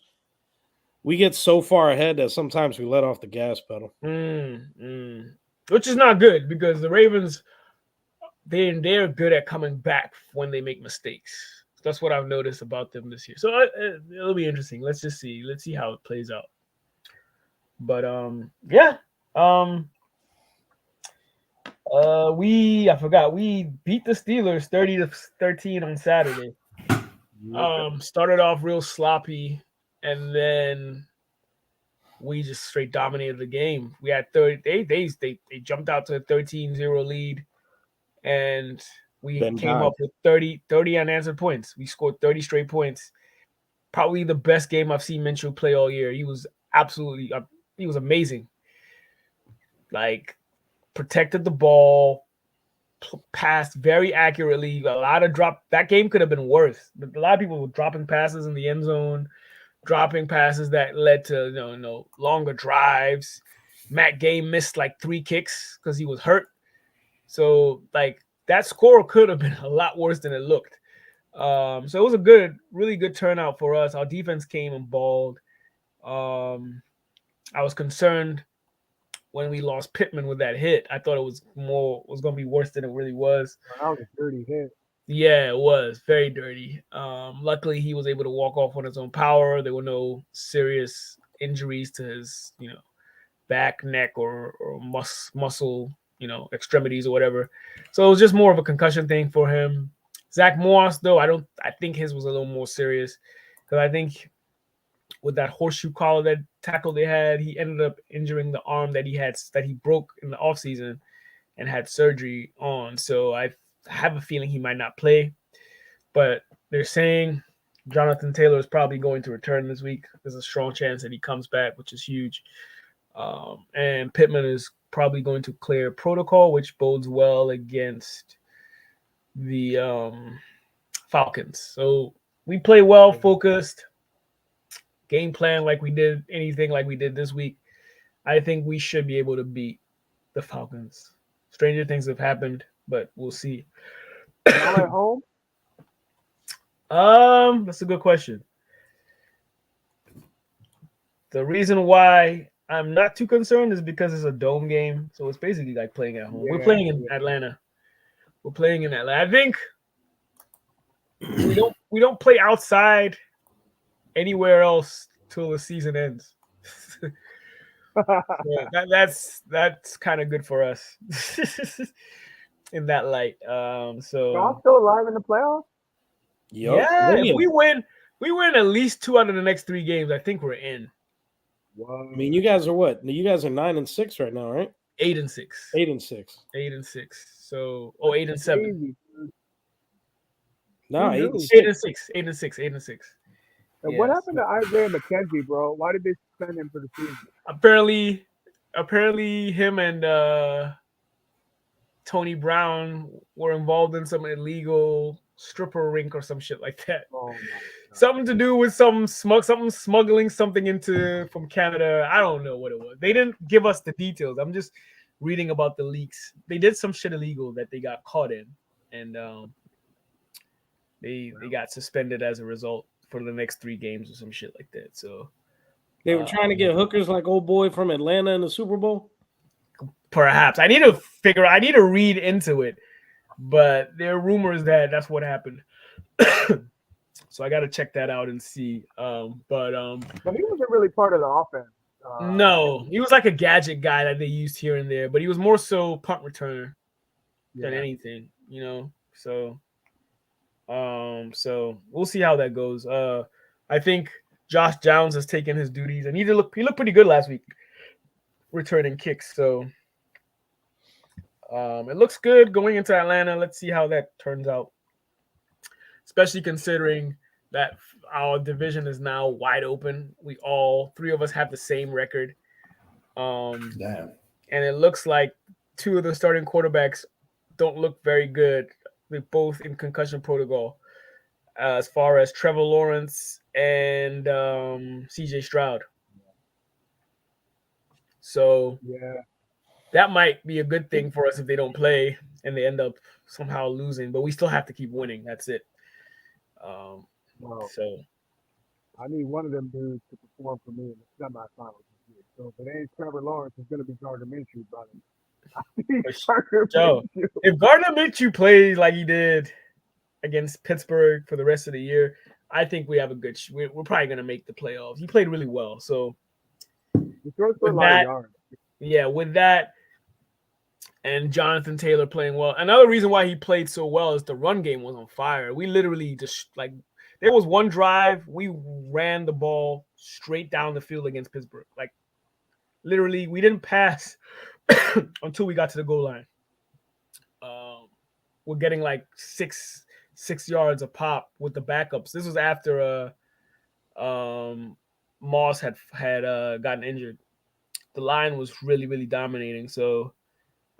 we get so far ahead that sometimes we let off the gas pedal.
Which is not good, because the Ravens, they're good at coming back when they make mistakes. That's what I've noticed about them this year. So it'll be interesting. Let's see how it plays out. But we beat the Steelers 30-13 on Saturday. Started off real sloppy, and then we just straight dominated the game. We had 30. They jumped out to a 13-0 lead, and we came up with 30 unanswered points. We scored 30 straight points. Probably the best game I've seen Minshew play all year. He was he was amazing. Like, protected the ball, passed very accurately. A lot of drop. That game could have been worse. But a lot of people were dropping passes in the end zone, dropping passes that led to longer drives. Matt Gay missed like 3 kicks because he was hurt. So like, that score could have been a lot worse than it looked. So it was a really good turnout for us. Our defense came and balled. I was concerned when we lost Pittman with that hit. I thought it was going to be worse than it really was.
That was a dirty hit.
Yeah, it was very dirty. Luckily, he was able to walk off on his own power. There were no serious injuries to his, back, neck, or muscle, extremities or whatever. So it was just more of a concussion thing for him. Zach Moss, though, I think his was a little more serious, because I think with that horseshoe collar, that tackle they had, he ended up injuring the arm that he broke in the offseason and had surgery on. So I have a feeling he might not play, but they're saying Jonathan Taylor is probably going to return this week. There's a strong chance that he comes back, which is huge. And Pittman is probably going to clear protocol, which bodes well against the Falcons. So we play well, focused, game plan like we did this week. I think we should be able to beat the Falcons. Stranger things have happened, but we'll see.
Y'all at home?
That's a good question. The reason why I'm not too concerned is because it's a dome game, so it's basically like playing at home. We're playing in Atlanta. I think we don't play outside anywhere else till the season ends. That's kind of good for us in that light. So
y'all still alive in the playoffs?
Yeah, if we win at least 2 out of the next 3 games, I think we're in.
Whoa. I mean, you guys are what? You guys are 9-6 right now, right?
8-6.
8-6.
8-6. So 8-7.
No,
8-6. 8-6.
And what happened to Isaiah McKenzie, bro? Why did they suspend him for the season?
Apparently him and Tony Brown were involved in some illegal stripper rink or some shit like that.
Oh my God.
Something to do with smuggling something from Canada. I don't know what it was. They didn't give us the details. I'm just reading about the leaks. They did some shit illegal that they got caught in, and they got suspended as a result for the next 3 games or some shit like that. So
they were trying to get hookers like old boy from Atlanta in the Super Bowl.
Perhaps I need to read into it, but there are rumors that that's what happened. So I got to check that out and see. But
he wasn't really part of the offense.
No, he was like a gadget guy that they used here and there, but he was more so punt returner than anything, you know. So we'll see how that goes. I think Josh Downs has taken his duties, and he looked pretty good last week, returning kicks. So it looks good going into Atlanta. Let's see how that turns out, especially considering that our division is now wide open. We all 3 of us have the same record.
Damn.
And it looks like 2 of the starting quarterbacks don't look very good. They're both in concussion protocol, as far as Trevor Lawrence and CJ Stroud. So that might be a good thing for us if they don't play and they end up somehow losing, but we still have to keep winning. That's it. So
I need one of them dudes to perform for me in the semifinals this year. So if it ain't Trevor Lawrence, it's going to be Gardner Minshew, brother.
If Gardner Minshew plays like he did against Pittsburgh for the rest of the year, I think we have a good. We're probably going to make the playoffs. He played really well. So
he throws for a lot of yards.
Yeah, with that, and Jonathan Taylor playing well. Another reason why he played so well is the run game was on fire. We literally just there was one drive we ran the ball straight down the field against Pittsburgh. Like literally, we didn't pass until we got to the goal line. We're getting like six yards a pop with the backups. This was after Moss had gotten injured. The line was really, really dominating. So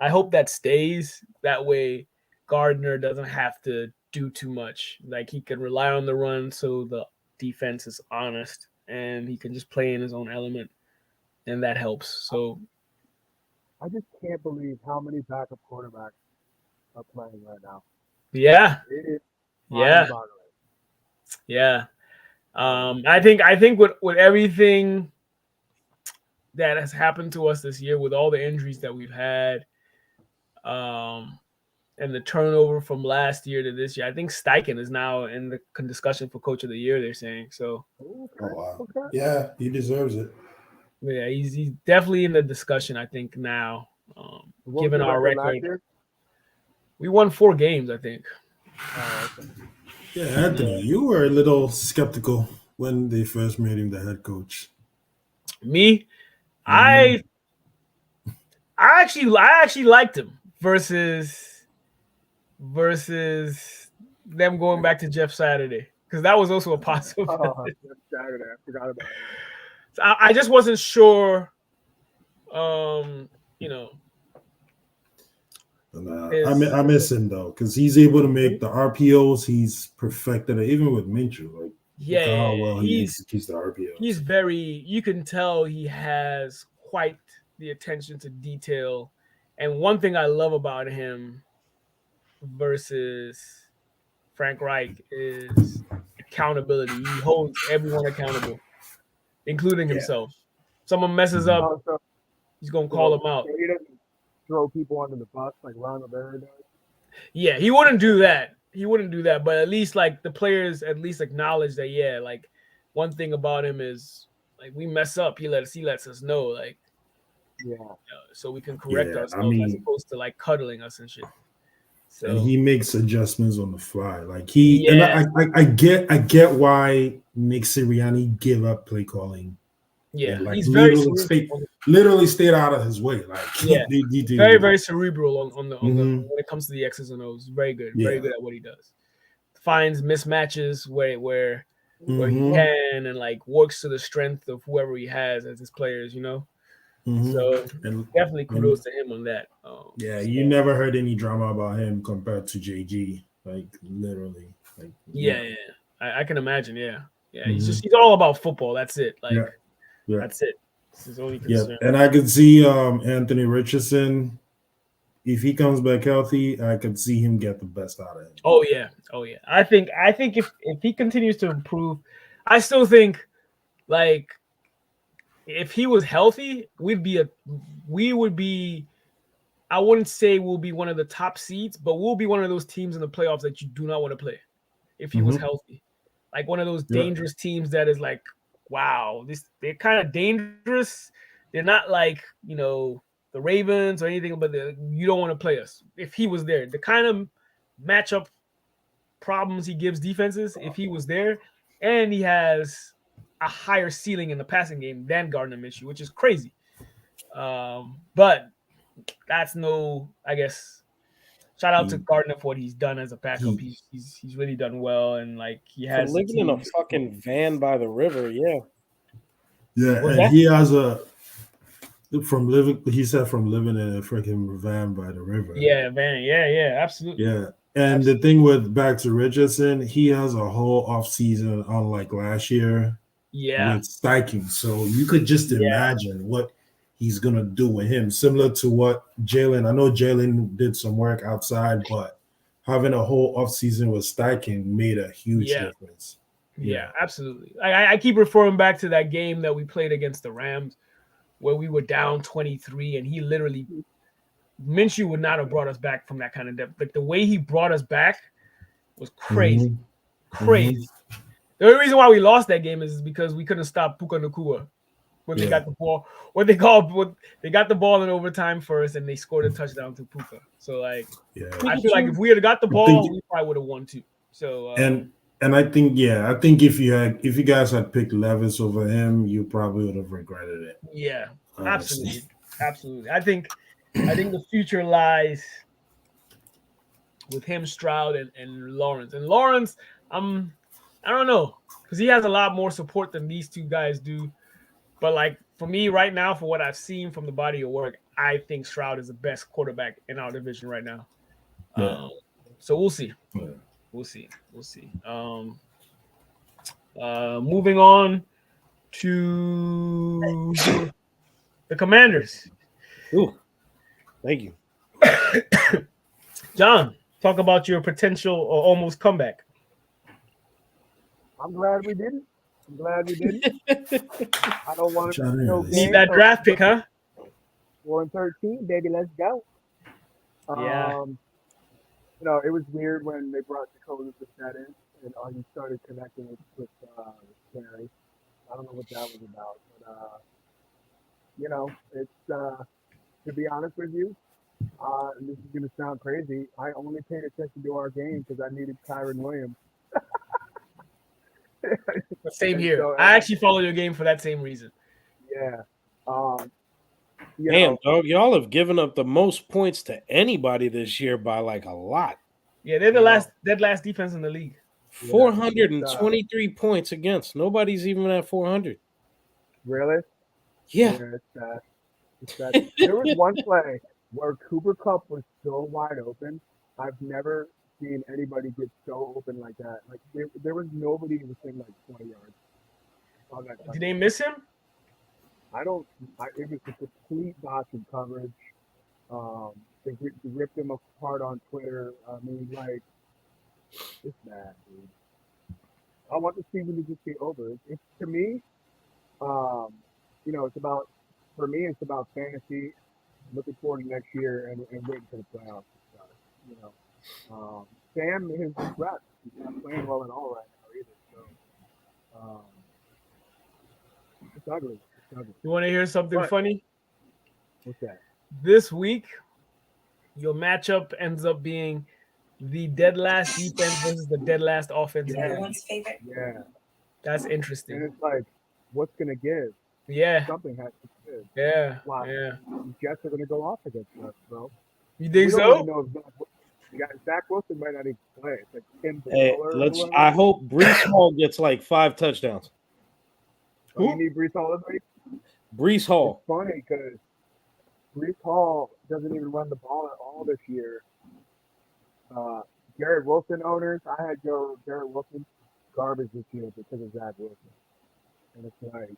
I hope that stays. That way Gardner doesn't have to do too much. Like he can rely on the run so the defense is honest and he can just play in his own element. And that helps. So
I just can't believe how many backup quarterbacks are playing right now.
Yeah.
It is
mind-boggling. Yeah. I think with everything that has happened to us this year, with all the injuries that we've had, and the turnover from last year to this year, I think Steichen is now in the discussion for Coach of the Year. They're saying so.
Oh wow! Yeah, he deserves it.
Yeah, he's definitely in the discussion. I think now, given our record, we won 4 games. I think.
Okay.
Yeah, Anthony, you were a little skeptical when they first made him the head coach.
Me, I actually liked him versus them going back to Jeff Saturday. because that was also a possible.
Saturday. I forgot about it.
So I just wasn't sure. You know.
I miss him though, because he's able to make the RPOs. He's perfected it, even with Minshew. Like,
yeah,
how well he executes the RPOs.
He's very. You can tell he has quite the attention to detail. And one thing I love about him versus Frank Reich is accountability. He holds everyone accountable, including himself. Someone messes up, he's gonna call him out.
He doesn't throw people under the bus like Ron Rivera does.
Yeah, he wouldn't do that. But at least like the players at least acknowledge that. Yeah, like one thing about him is like we mess up, he lets us know, like so we can correct ourselves as opposed to like cuddling us and shit. So,
and he makes adjustments on the fly. Like and I get why Nick Sirianni gave up play calling.
Yeah,
and like
he's
literally stayed out of his way. Like
very, very cerebral on the when it comes to the X's and O's. Very good, very good at what he does. Finds mismatches where he can and like works to the strength of whoever he has as his players, you know. So definitely kudos to him on that.
You never heard any drama about him compared to JG, like literally. Like
I can imagine. He's all about football. That's it. Like that's it. It's his only concern.
And I could see Anthony Richardson, if he comes back healthy, I could see him get the best out of him.
Oh yeah. I think if he continues to improve, I still think like. If he was healthy, we would be. I wouldn't say we'll be one of the top seeds, but we'll be one of those teams in the playoffs that you do not want to play. If he was healthy, like one of those dangerous teams that is like, wow, they're kind of dangerous. They're not like the Ravens or anything, but you don't want to play us. If he was there, the kind of matchup problems he gives defenses, if he was there, and he has a higher ceiling in the passing game than Gardner Minshew, which is crazy. But that's I guess, shout out to Gardner for what he's done as a backup. He's really done well, and like he has
living in a fucking van by the river.
And he has from living in a freaking van by the river.
Yeah, absolutely.
Yeah. And the thing back to Richardson, he has a whole off season, unlike last year. With Steichen. So you could just imagine what he's gonna do with him. Similar to what Jalen. I know Jalen did some work outside, but having a whole offseason with Steichen made a huge difference.
Yeah, absolutely. I keep referring back to that game that we played against the Rams where we were down 23 and he literally Minshew would not have brought us back from that kind of depth. Like the way he brought us back was crazy. Crazy. The only reason why we lost that game is because we couldn't stop Puka Nacua when they got the ball. They got the ball in overtime first, and they scored a touchdown to Puka. So I feel like if we had got the ball, we probably would have won too. So
and I think if you guys had picked Levis over him, you probably would have regretted it.
Yeah, honestly. absolutely. I think the future lies with him, Stroud, and Lawrence. And Lawrence, I don't know, because he has a lot more support than these two guys do. But like for me right now, for what I've seen from the body of work, I think Stroud is the best quarterback in our division right now. So we'll see. Yeah. We'll see. Moving on to the Commanders.
Ooh, thank you.
John, talk about your potential or almost comeback.
I'm glad we didn't. I don't want to
need that draft pick, huh?
4-13, baby, let's go.
Yeah.
It was weird when they brought Dakota to set in and he started connecting with Terry. I don't know what that was about, but it's to be honest with you, and this is going to sound crazy, I only paid attention to our game because I needed Kyron Williams.
Same here. So, I actually followed your game for that same reason.
Yeah.
Damn, dog, y'all have given up the most points to anybody this year by like a lot.
Yeah, they're the last defense in the league.
423 points against. Nobody's even at 400.
Really?
Yeah.
It's that. There was one play where Cooper Kupp was so wide open. I've never seen anybody get so open like that. Like there was nobody within like 20 yards on that touchdown.
Did they miss him?
It was a complete botching coverage. They ripped him apart on Twitter. I mean, like, it's bad, dude. I want the season to just be over. It's to me, it's about, for me, it's about fantasy, looking forward to next year and waiting for the playoffs to start. Sam is regrets. He's not playing well at all right now either. So, it's ugly.
You want to hear something funny?
What's that?
This week, your matchup ends up being the dead last defense versus the dead last offense.
Everyone's favorite.
Yeah.
That's interesting.
And it's like, what's going to give?
Yeah.
Something has to give.
Yeah.
Wow.
Yeah.
The Jets are going to go off against us, bro.
You think
We don't
so?
really know if Zach Wilson might not even play. It's like Tim
Hey, I hope Brees Hall gets like 5 touchdowns.
You need Brees Hall this week?
Brees Hall.
It's funny because Brees Hall doesn't even run the ball at all this year. Garrett Wilson owners, I had Garrett Wilson garbage this year because of Zach Wilson. And it's like,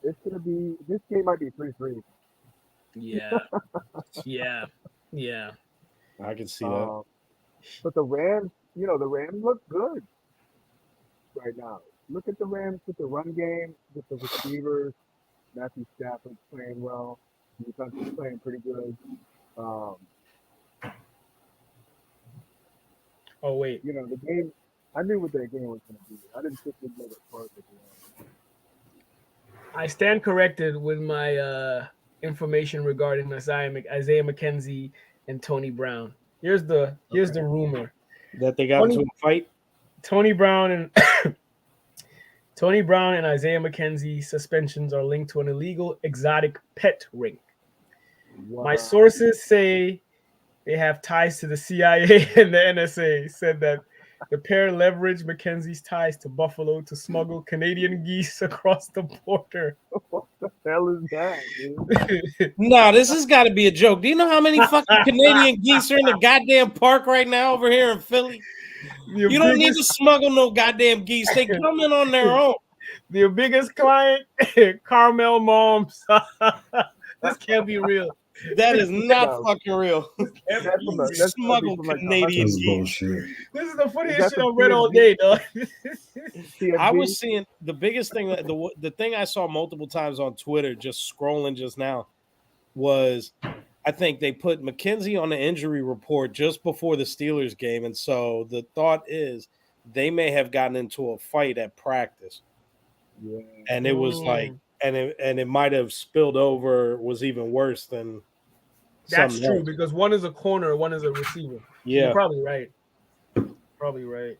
this game might be 3-3.
Yeah. Yeah.
I can see that.
But the Rams, the Rams look good right now. Look at the Rams with the run game, with the receivers. Matthew Stafford's playing well. Defense is playing pretty good.
Oh, wait.
The game, I knew what that game was going to be. I didn't think they'd make it perfect.
I stand corrected with my information regarding Isaiah McKenzie and Tony Brown. Here's the rumor
that they got into a fight.
Tony Brown and Isaiah McKenzie suspensions are linked to an illegal exotic pet ring. Wow. My sources say they have ties to the CIA and the NSA. Said that the pair leveraged McKenzie's ties to Buffalo to smuggle Canadian geese across the border.
What the hell is that, dude?
No, this has got to be a joke. Do you know how many fucking Canadian geese are in the goddamn park right now over here in Philly? You don't need to smuggle no goddamn geese. They come in on their own.
Their biggest client, Carmel Moms. This can't be real.
That is not fucking real. That's smuggled Canadian geese.
This is the funniest shit I've read all day, dog.
I was seeing the biggest thing that the thing I saw multiple times on Twitter, just scrolling just now, was I think they put McKenzie on the injury report just before the Steelers game, and so the thought is they may have gotten into a fight at practice.
Yeah.
And it was like, and it might have spilled over, was even worse than.
That's true, because one is a corner, one is a receiver.
Yeah,
you're probably right. Probably right.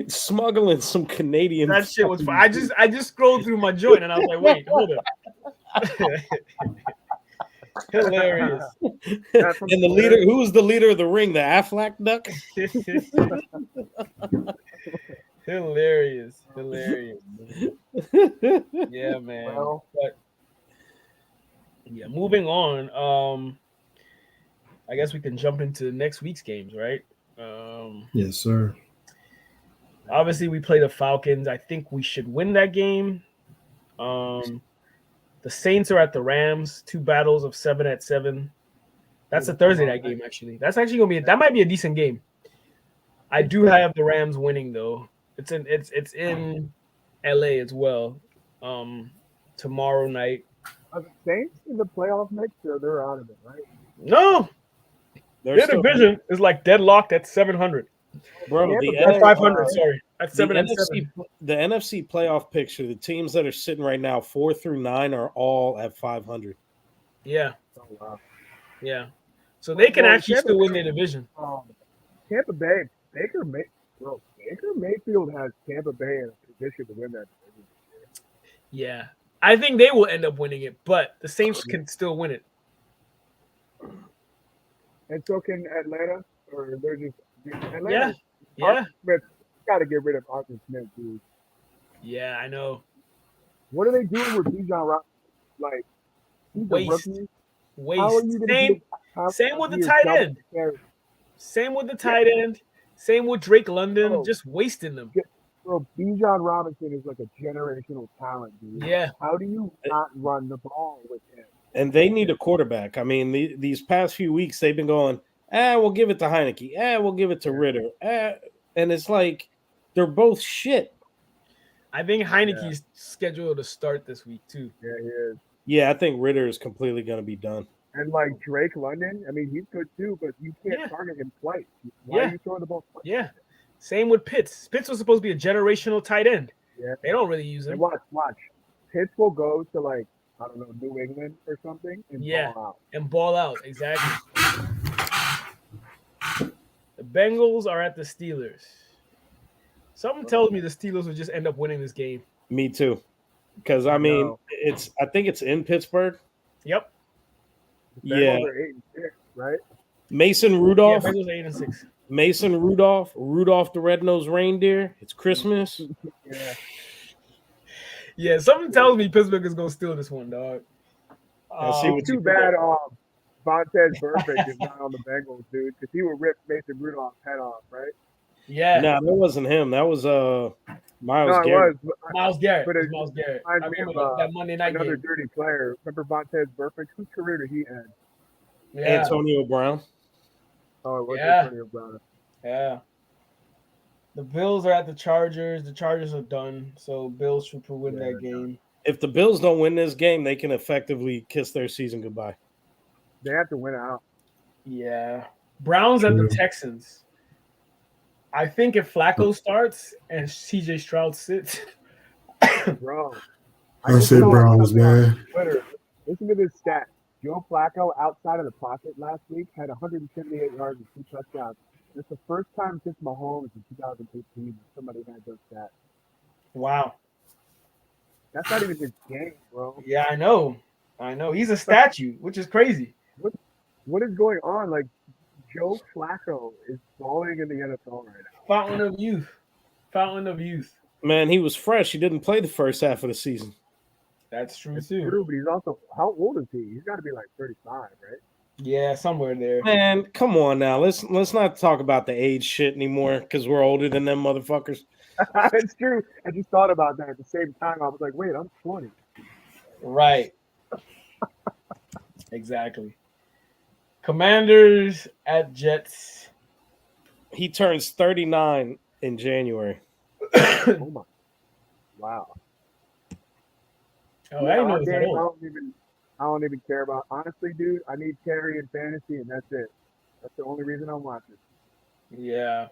Smuggling some Canadian.
That shit was fun. I just scrolled through my joint and I was like, wait, hold up. Hilarious.
And the leader, who was the leader of the ring? The Aflac duck.
Hilarious. Yeah, man.
Well,
but yeah, moving on. I guess we can jump into next week's games, right?
Yes, sir.
Obviously, we play the Falcons. I think we should win that game. The Saints are at the Rams. 2 battles of 7-7. That's a Thursday night game, actually. That's actually gonna be that might be a decent game. I do have the Rams winning though. It's in LA as well. Tomorrow night.
Are the Saints in the playoff next year? They're out of it, right?
No, their division is like deadlocked at 700.
Bro,
at 500. Sorry, at 7-7.
The NFC playoff picture. The teams that are sitting right now, 4 through 9, are all at 500.
Yeah.
Oh, wow.
Yeah. So they can actually still win their division.
Tampa Bay, Baker Mayfield has Tampa Bay in a position to win that division.
Yeah. I think they will end up winning it, but the Saints can still win it.
And so can Atlanta, or they're just Atlanta.
Yeah.
Arthur Smith, got to get rid of Arthur Smith, dude.
Yeah, I know.
What are they doing with Bijan Robinson? Like, he's a rookie. How are you going to give?
Same with the tight end. Same with the tight end. Same with Drake London. Just wasting them.
Bro, Bijan Robinson is like a generational talent, dude.
Yeah.
How do you not run the ball with him?
And they need a quarterback. I mean, these past few weeks they've been going, we'll give it to Heineke. We'll give it to Ritter. And it's like they're both shit.
I think Heineke's scheduled to start this week too.
Yeah, he is.
Yeah, I think Ritter is completely going to be done.
And like Drake London, I mean, he's good too, but you can't target him twice. Why are you throwing the ball twice?
Yeah. Same with Pitts. Pitts was supposed to be a generational tight end. Yeah. They don't really use him.
And watch. Pitts will go to like, I don't know, New England or something and ball out.
And ball out, exactly. The Bengals are at the Steelers. Something tells me the Steelers will just end up winning this game.
Me too. Because I mean, I think it's in Pittsburgh.
Yep.
The Bengals are 8-6, right?
Mason Rudolph.
Yeah, Bengals are 8-6.
Mason Rudolph the red-nosed reindeer. It's Christmas.
Yeah, something tells me Pittsburgh is gonna steal this one, dog.
Too bad Vontez Burfict is not on the Bengals, dude, because he would rip Mason Rudolph's head off, right?
Yeah.
No, that wasn't him. That was Myles Garrett.
Myles Garrett.
But
it was Myles Garrett. I remember that Monday night
another
game.
dirty player. Remember Vontez Burfict? Whose career did he end?
Yeah.
Antonio Brown.
Oh, it was Antonio Brown.
Yeah. The Bills are at the Chargers. The Chargers are done, so Bills should win that game.
If the Bills don't win this game, they can effectively kiss their season goodbye.
They have to win out.
Yeah. Browns at the Texans. I think if Flacco starts and CJ Stroud sits.
Bro.
I say Browns, man.
Listen to this stat. Joe Flacco, outside of the pocket last week, had 178 yards and 2 touchdowns. It's the first time since Mahomes in 2018 that somebody had those stats.
Wow.
That's not even his game, bro.
Yeah, I know. He's a statue, which is crazy.
What is going on? Like, Joe Flacco is balling in the NFL right now.
Fountain of youth.
Man, he was fresh. He didn't play the first half of the season.
That's true,
It's
too.
true, but he's also, how old is he? He's got to be like 35, right?
Yeah, somewhere there.
Man, come on now. Let's not talk about the age shit anymore because we're older than them motherfuckers.
It's true. I just thought about that at the same time. I was like, wait, I'm 20.
Right. Exactly. Commanders at Jets.
He turns 39 in January.
Oh my! Wow.
Oh, I didn't know it was that old.
I don't even care about. Honestly, dude, I need Terry in fantasy, and that's it. That's the only reason I'm watching.
Yeah.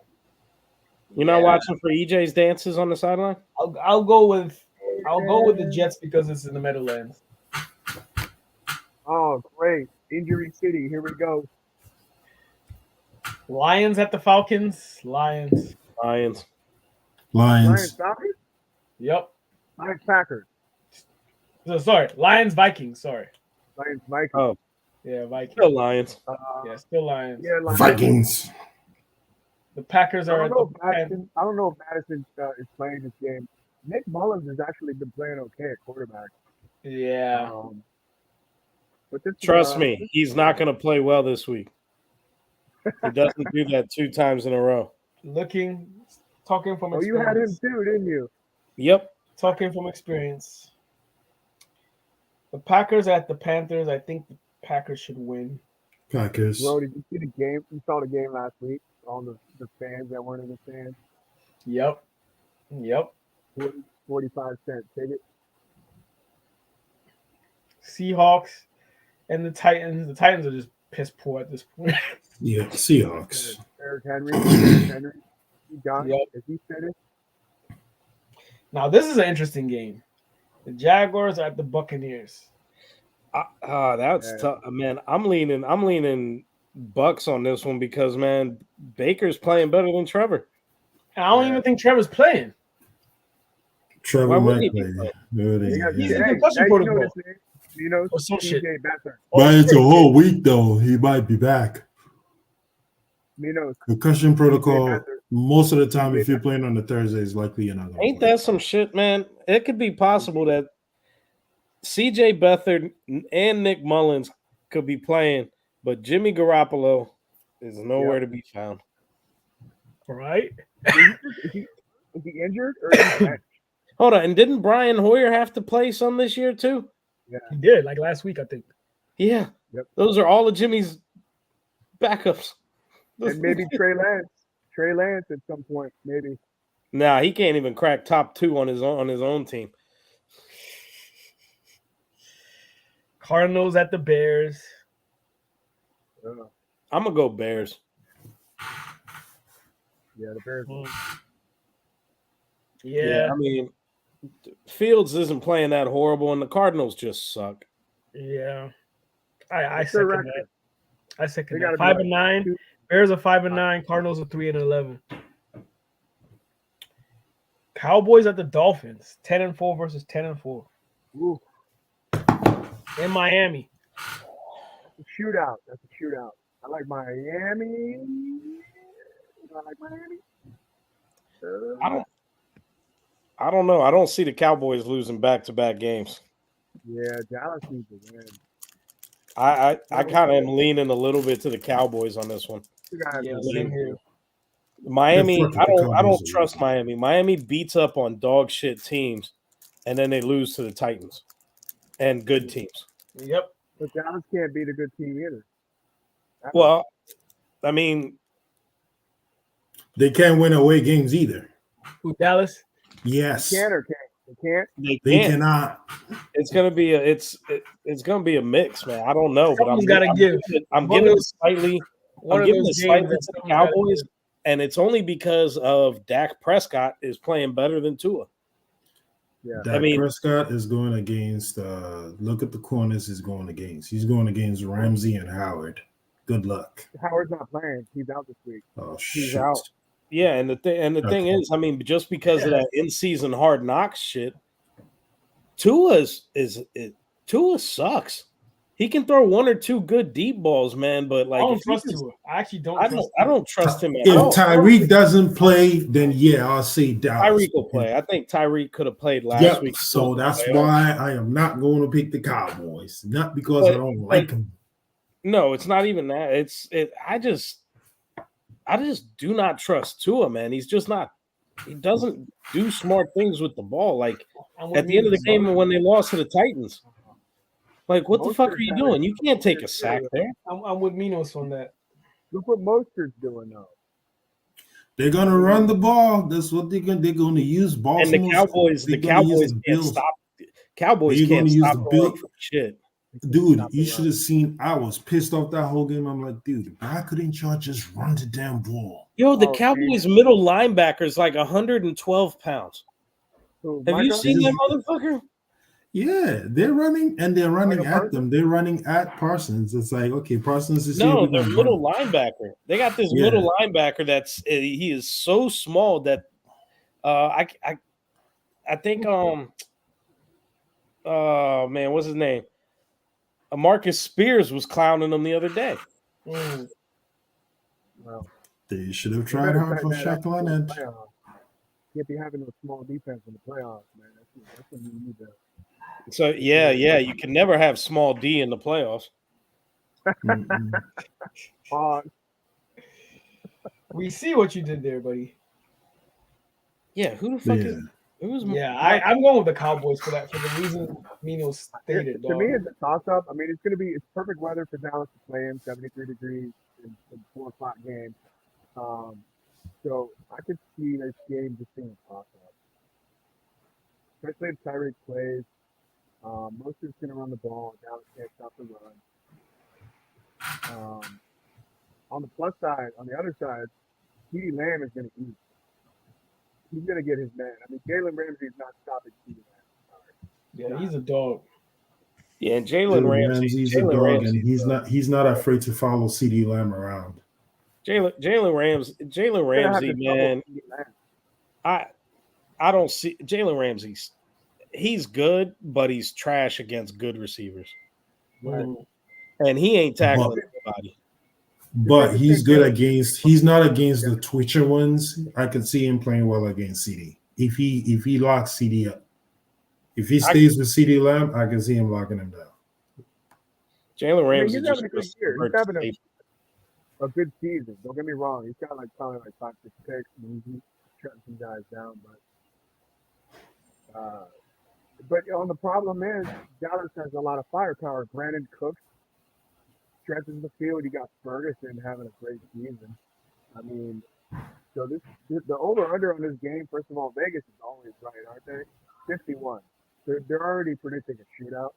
You're not watching for EJ's dances on the sideline?
I'll go with the Jets because it's in the Meadowlands.
Oh, great. Injury City. Here we go.
Lions at the Falcons. Lions.
Lions Falcons?
Yep.
Lions Packers.
So, sorry. Lions Vikings. Sorry.
Lions Vikings.
Oh.
Yeah, Vikings.
Still Lions.
Still Lions.
Yeah, Lions.
Vikings.
The Packers are
I don't know if Madison is playing this game. Nick Mullins has actually been playing okay at quarterback.
Yeah.
But
Trust me, he's not going to play well this week. He doesn't do that 2 times in a row.
Talking from experience.
Oh, you had him too, didn't you?
Yep.
Talking from experience. The Packers at the Panthers. I think the Packers should win.
Packers.
Bro, did you see the game? You saw the game last week? All the fans that weren't in the stands?
Yep.
45 cent ticket.
Seahawks and the Titans. The Titans are just piss poor at this point.
Yeah, Seahawks.
Eric Henry. He done?
Yep.
Is he finished?
Now this is an interesting game. The Jaguars are at the Buccaneers.
That's tough, man. I'm leaning Bucks on this one because, man, Baker's playing better than Trevor.
And I don't even think Trevor's playing.
Trevor might play.
He's in concussion protocol.
Or
some shit.
Banter.
But it's a whole week, though. He might be back.
Minos.
Concussion protocol. Most of the time, if you're playing on the Thursdays, likely you're not going to
Ain't that some shit, man? It could be possible that CJ Beathard and Nick Mullins could be playing, but Jimmy Garoppolo is nowhere to be found.
Right?
Is he injured or is he
Hold on, and didn't Brian Hoyer have to play some this year too?
Yeah,
He did, like last week, I think.
Yeah.
Yep.
Those are all of Jimmy's backups.
and maybe Trey Lance at some point, maybe.
Nah, he can't even crack top 2 on his own team.
Cardinals at the Bears.
I'm gonna go Bears.
Yeah, the Bears.
Yeah.
I mean, Fields isn't playing that horrible, and the Cardinals just suck.
Yeah. I
What's their
second
record?
that. I second
They
that.
gotta be
5-9. Bears are 5-9. Cardinals are 3-11. Cowboys at the Dolphins. 10-4 versus 10-4.
Ooh,
In Miami.
shootout. That's a shootout. I like Miami.
I don't know. I don't see the Cowboys losing back-to-back games.
Yeah, Dallas needs to win.
I kind of am leaning a little bit to the Cowboys on this one.
Yeah, same here.
Miami,
Fuck it, the
I
Cowboys
don't
are
trust Miami. Miami beats up on dog shit teams, and then they lose to the Titans and good teams.
Yep.
But Dallas can't beat a good team either.
Well, I mean,
They can't win away games either.
Who, Dallas?
Yes.
They can or can't? They can't?
They
can't.
cannot.
It's gonna be it's gonna be a mix, man. I don't know, but
Someone's gotta give.
I'm
One
giving
of
it slightly.
One
I'm
of
giving
those
it slightly
games
to
that
the
someone's gotta
Cowboys,
give.
and it's only because of Dak Prescott is playing better than Tua.
Yeah.
Dak
I mean-
Prescott is going against. Look at the corners he's going against. He's going against Ramsey and Howard. Good luck.
Howard's not playing. He's out this week.
Oh
He's
shit!
out.
Yeah, and the thing is, I mean, just because of that in-season hard knocks shit, Tua sucks. He can throw one or two good deep balls, man, but like
I don't
if he
trust
just-
Tua. I actually don't
I
trust
don't I don't trust him at
If
all.
Tyreek doesn't play, then yeah, I'll say Dallas.
Tyreek will play. I think Tyreek could have played last
Yep.
week.
So that's why I am not going to pick the Cowboys. Not because I don't like them.
No, it's not even that. I just do not trust Tua, man. He's just not. He doesn't do smart things with the ball. Like at the end of the game when they lost to the Titans, like what the fuck are you doing? You can't take a sack there.
I'm with Minos on that.
Look what Mostert's doing though.
They're gonna run the ball. That's what they're gonna use
And
Baltimore.
the Cowboys can't stop. Cowboys
They're
can't
gonna use
stop
the
the
Bill-
run from shit.
Dude, you should have seen. I was pissed off that whole game. I'm like, dude, why couldn't y'all just run the damn ball?
Yo, the
Oh,
Cowboys middle linebacker is like 112 pounds.
So
Have you
Micah-
seen that motherfucker?
Yeah, they're running and they're running
Micah
at
Parsons?
them. They're running at Parsons. It's like, okay, Parsons is
No,
here.
the middle linebacker. They got this
Yeah.
middle linebacker that's he is so small that I think man, what's his name? Marcus Spears was clowning him the other day.
Mm.
Well,
They should have
they
tried
better
hard
tighten
for
that up
Shaq
for the
Leonard.
playoffs. Can't be having no small defense in the playoffs, man. That's when you need to.
So yeah, you can never have small D in the playoffs.
Mm-mm.
We see what you did there, buddy.
Yeah, who the fuck
Yeah.
is who's
Yeah, I'm going with the Cowboys for that, for the reason Minos stated.
To me, it's a toss-up. I mean, it's perfect weather for Dallas to play in, 73 degrees in 4 o'clock game. So I could see this game just being a toss-up, especially if Tyreek plays. Most of it's going to run the ball. Dallas can't stop the run. On the plus side, on the other side, CeeDee Lamb is going to eat. He's going to get his man. I mean, Jalen Ramsey is not stopping CeeDee Lamb.
Yeah, he's a dog.
Yeah, and Jalen Ramsey.
Ramsey's a
Jalen
dog,
Ramsey.
and he's not afraid to follow CD Lamb around.
Jalen Ramsey, man.
CeeDee Lamb.
I don't see Jalen Ramsey's. He's good, but he's trash against good receivers,
Mm.
and he ain't tackling anybody.
But he's good against. He's not against the twitcher ones. I could see him playing well against CD. If he locks CD up, if he stays with CD Lamb, I can see him locking him down.
Jalen Ramsey
he's having a good year. He's having a good season. Don't get me wrong. He's got probably 5-6 picks, and he's shutting some guys down. But on the problem is Dallas has a lot of firepower. Brandon Cooks stretches the field. You got Ferguson having a great season. I mean, so the over/under on this game. First of all, Vegas is always right, aren't they? 51. They're already predicting a shootout.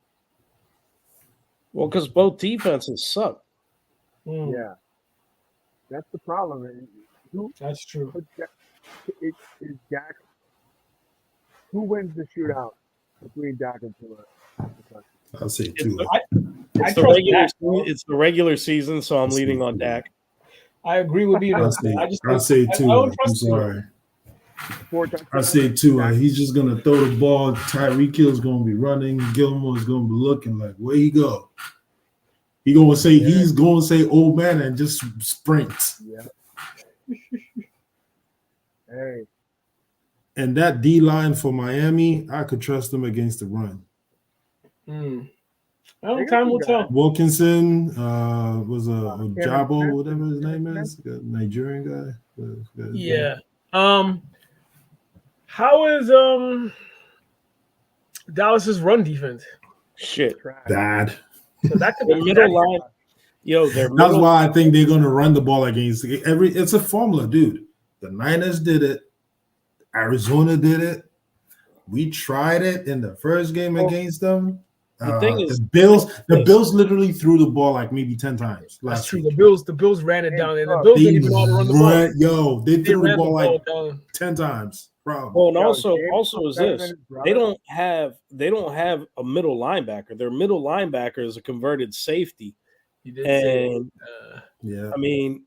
Well, because both defenses suck.
Yeah, that's the problem.
That's true.
Is Dak? Who wins the shootout between Dak and Tua?
I'll say Tua.
It's the regular season, so I'm leading on Dak.
I agree with you.
I'll say Tua. I'm sorry. I say Tua. He's just gonna throw the ball. Tyreek Hill's gonna be running. Gilmore's gonna be looking like, where he go? He's gonna say old man and just sprints.
Yeah. Hey.
And that D line for Miami, I could trust them against the run.
Well, time will tell.
Wilkinson was a Jabo, whatever his name is, the Nigerian guy.
Yeah. How is Dallas's run defense?
Shit,
bad.
So that could be
middle line.
That's why I think they're going to run the ball against every. It's a formula, dude. The Niners did it. Arizona did it. We tried it in the first game against them.
The thing is,
the Bills literally threw the ball like maybe 10 times.
That's true. The Bills ran it down, and the Bills didn't even know how to run the ball.
Yo, they threw the ball like 10 times. Problem.
Well, and also is this: they don't have a middle linebacker. Their middle linebacker is a converted safety. And
yeah,
I mean,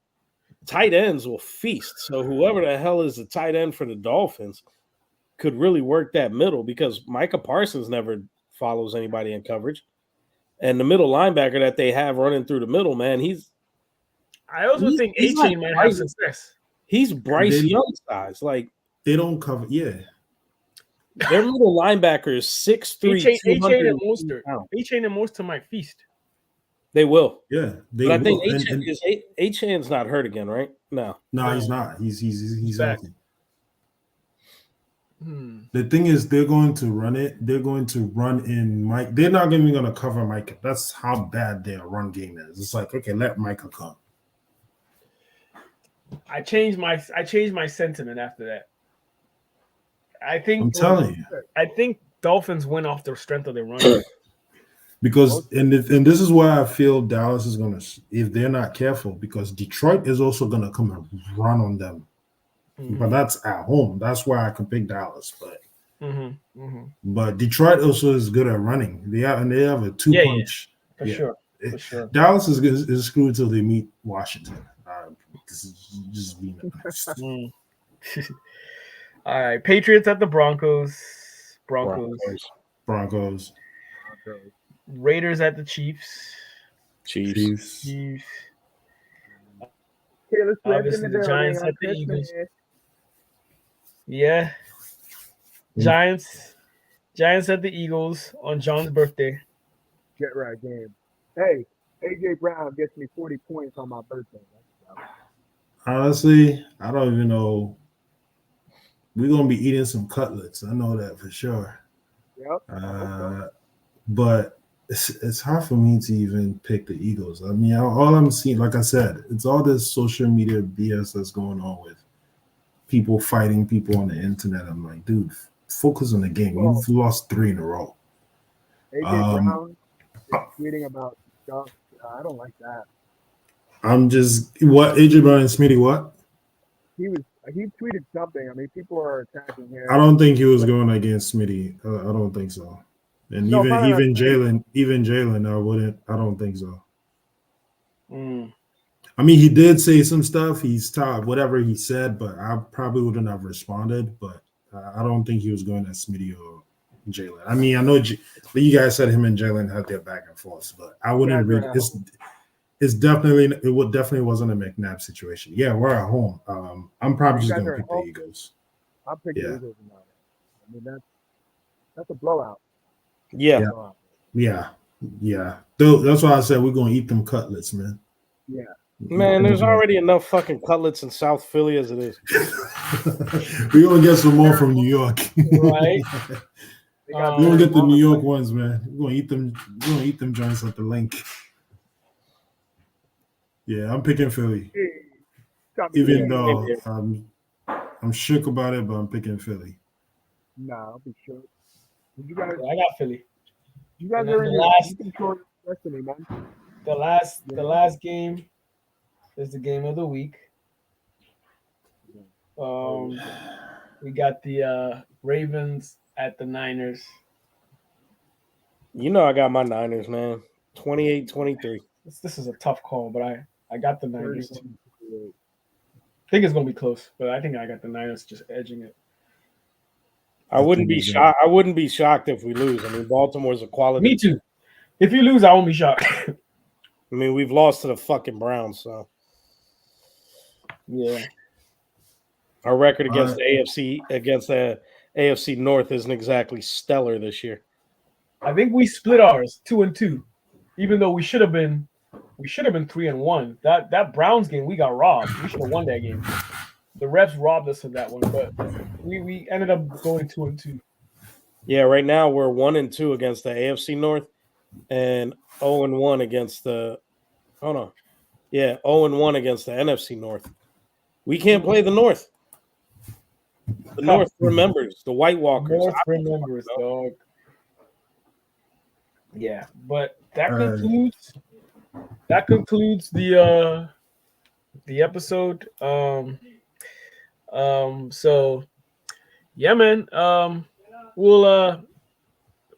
tight ends will feast. So whoever the hell is the tight end for the Dolphins could really work that middle, because Micah Parsons never follows anybody in coverage, and the middle linebacker that they have running through the middle, man,
I also think A-Chain might have success.
He's Bryce Young size. Like,
they don't cover. Yeah,
their middle linebacker is 6'3".
A-Chain and Mostert might feast.
They will.
Yeah,
but I think A-Chain's not hurt again, right? No,
he's not. He's
back.
healthy. The thing is, they're going to run it. They're going to run in Mike. They're not even going to cover Micah. That's how bad their run game is. It's like, okay, let Micah come.
I changed my sentiment after that.
I'm telling you.
I think Dolphins win off the strength of their run.
Because and this is why I feel Dallas is going to, if they're not careful, because Detroit is also going to come and run on them. But that's at home. That's why I can pick Dallas. But but Detroit also is good at running. They have a 2-punch.
Yeah, for sure.
Dallas is screwed till they meet Washington. This is just being honest.
All right, Patriots at the Broncos. Raiders at the Chiefs.
Chiefs.
Obviously, the Giants at the Eagles. Yeah. Giants at the Eagles on John's birthday.
Get right game. Hey, AJ Brown gets me 40 points on my birthday.
Honestly, I don't even know. We're gonna be eating some cutlets. I know that for sure.
Yep.
But it's hard for me to even pick the Eagles. I mean, all I'm seeing, like I said, it's all this social media BS that's going on with people fighting people on the internet. I'm like, dude, focus on the game. You've lost 3 in a row.
AJ Brown is tweeting about stuff. I don't like that.
What AJ Brown and Smitty, what?
He tweeted something. I mean, people are attacking him.
I don't think he was going against Smitty. I don't think so. And no, even Jalen, I don't think so. I mean, he did say some stuff. He's taught whatever he said, but I probably wouldn't have responded. But I don't think he was going at Smitty or Jalen. I mean, I know you guys said him and Jalen had their back and forth, but I wouldn't really. It wasn't a McNabb situation. Yeah, we're at home. I'm probably just gonna pick the Eagles.
I'll pick the Eagles. I mean, that's a blowout.
Yeah.
That's why I said we're gonna eat them cutlets, man.
Yeah.
Man, there's already enough fucking cutlets in South Philly as it is.
We're gonna get some more from New York.
Right.
We're gonna get the New York ones, man. We're gonna eat them. We're gonna eat them joints at the link. Yeah, I'm picking Philly. Even though I'm shook about it, but I'm picking Philly.
Nah, I'll be shook. You guys,
I got Philly.
You guys are in destiny, man.
The last game is the game of the week. We got the Ravens at the Niners.
You know I got my Niners, man. 28-23.
This is a tough call, but I got the Niners too. I think it's gonna be close, but I think I got the Niners just edging it.
I wouldn't be shocked. I wouldn't be shocked if we lose. I mean, Baltimore's a quality.
Me too. If you lose, I won't be shocked.
I mean, we've lost to the fucking Browns, so
yeah.
Our record against the AFC North isn't exactly stellar this year.
I think we split ours 2-2, even though we should have been 3-1. That Browns game, we got robbed. We should have won that game. The refs robbed us of that one, but we ended up going 2-2.
Yeah, right now we're 1-2 against the AFC North and 0-1 against the 0-1 against the NFC North. We can't play the North. The North remembers the White Walkers.
North remembers, dog. Yeah, but that concludes the episode. So yeah, man. We'll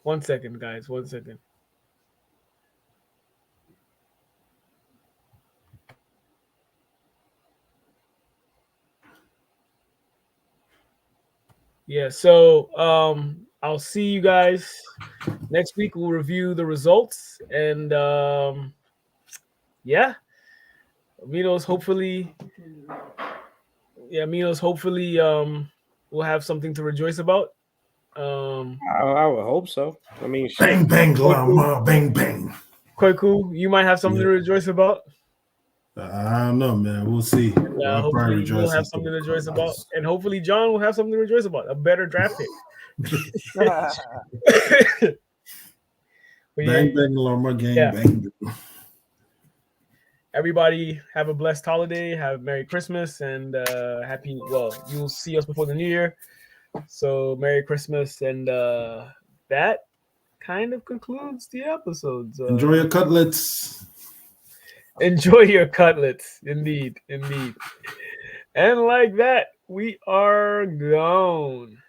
1 second, guys. 1 second. Yeah, so I'll see you guys next week. We'll review the results and Minos hopefully we'll have something to rejoice about.
I would hope so. I mean,
bang bang bang bang.
Quite cool. You might have something to rejoice about.
I don't know, man. We'll see.
Hopefully we'll have something to rejoice about, and hopefully John will have something to rejoice about. A better draft pick.
Bang bang Lamar gang bang.
Everybody have a blessed holiday. Have a Merry Christmas and happy. Well, you'll see us before the New Year, so Merry Christmas, and that kind of concludes the episodes.
Enjoy your cutlets.
Enjoy your cutlets, indeed. And like that, we are gone.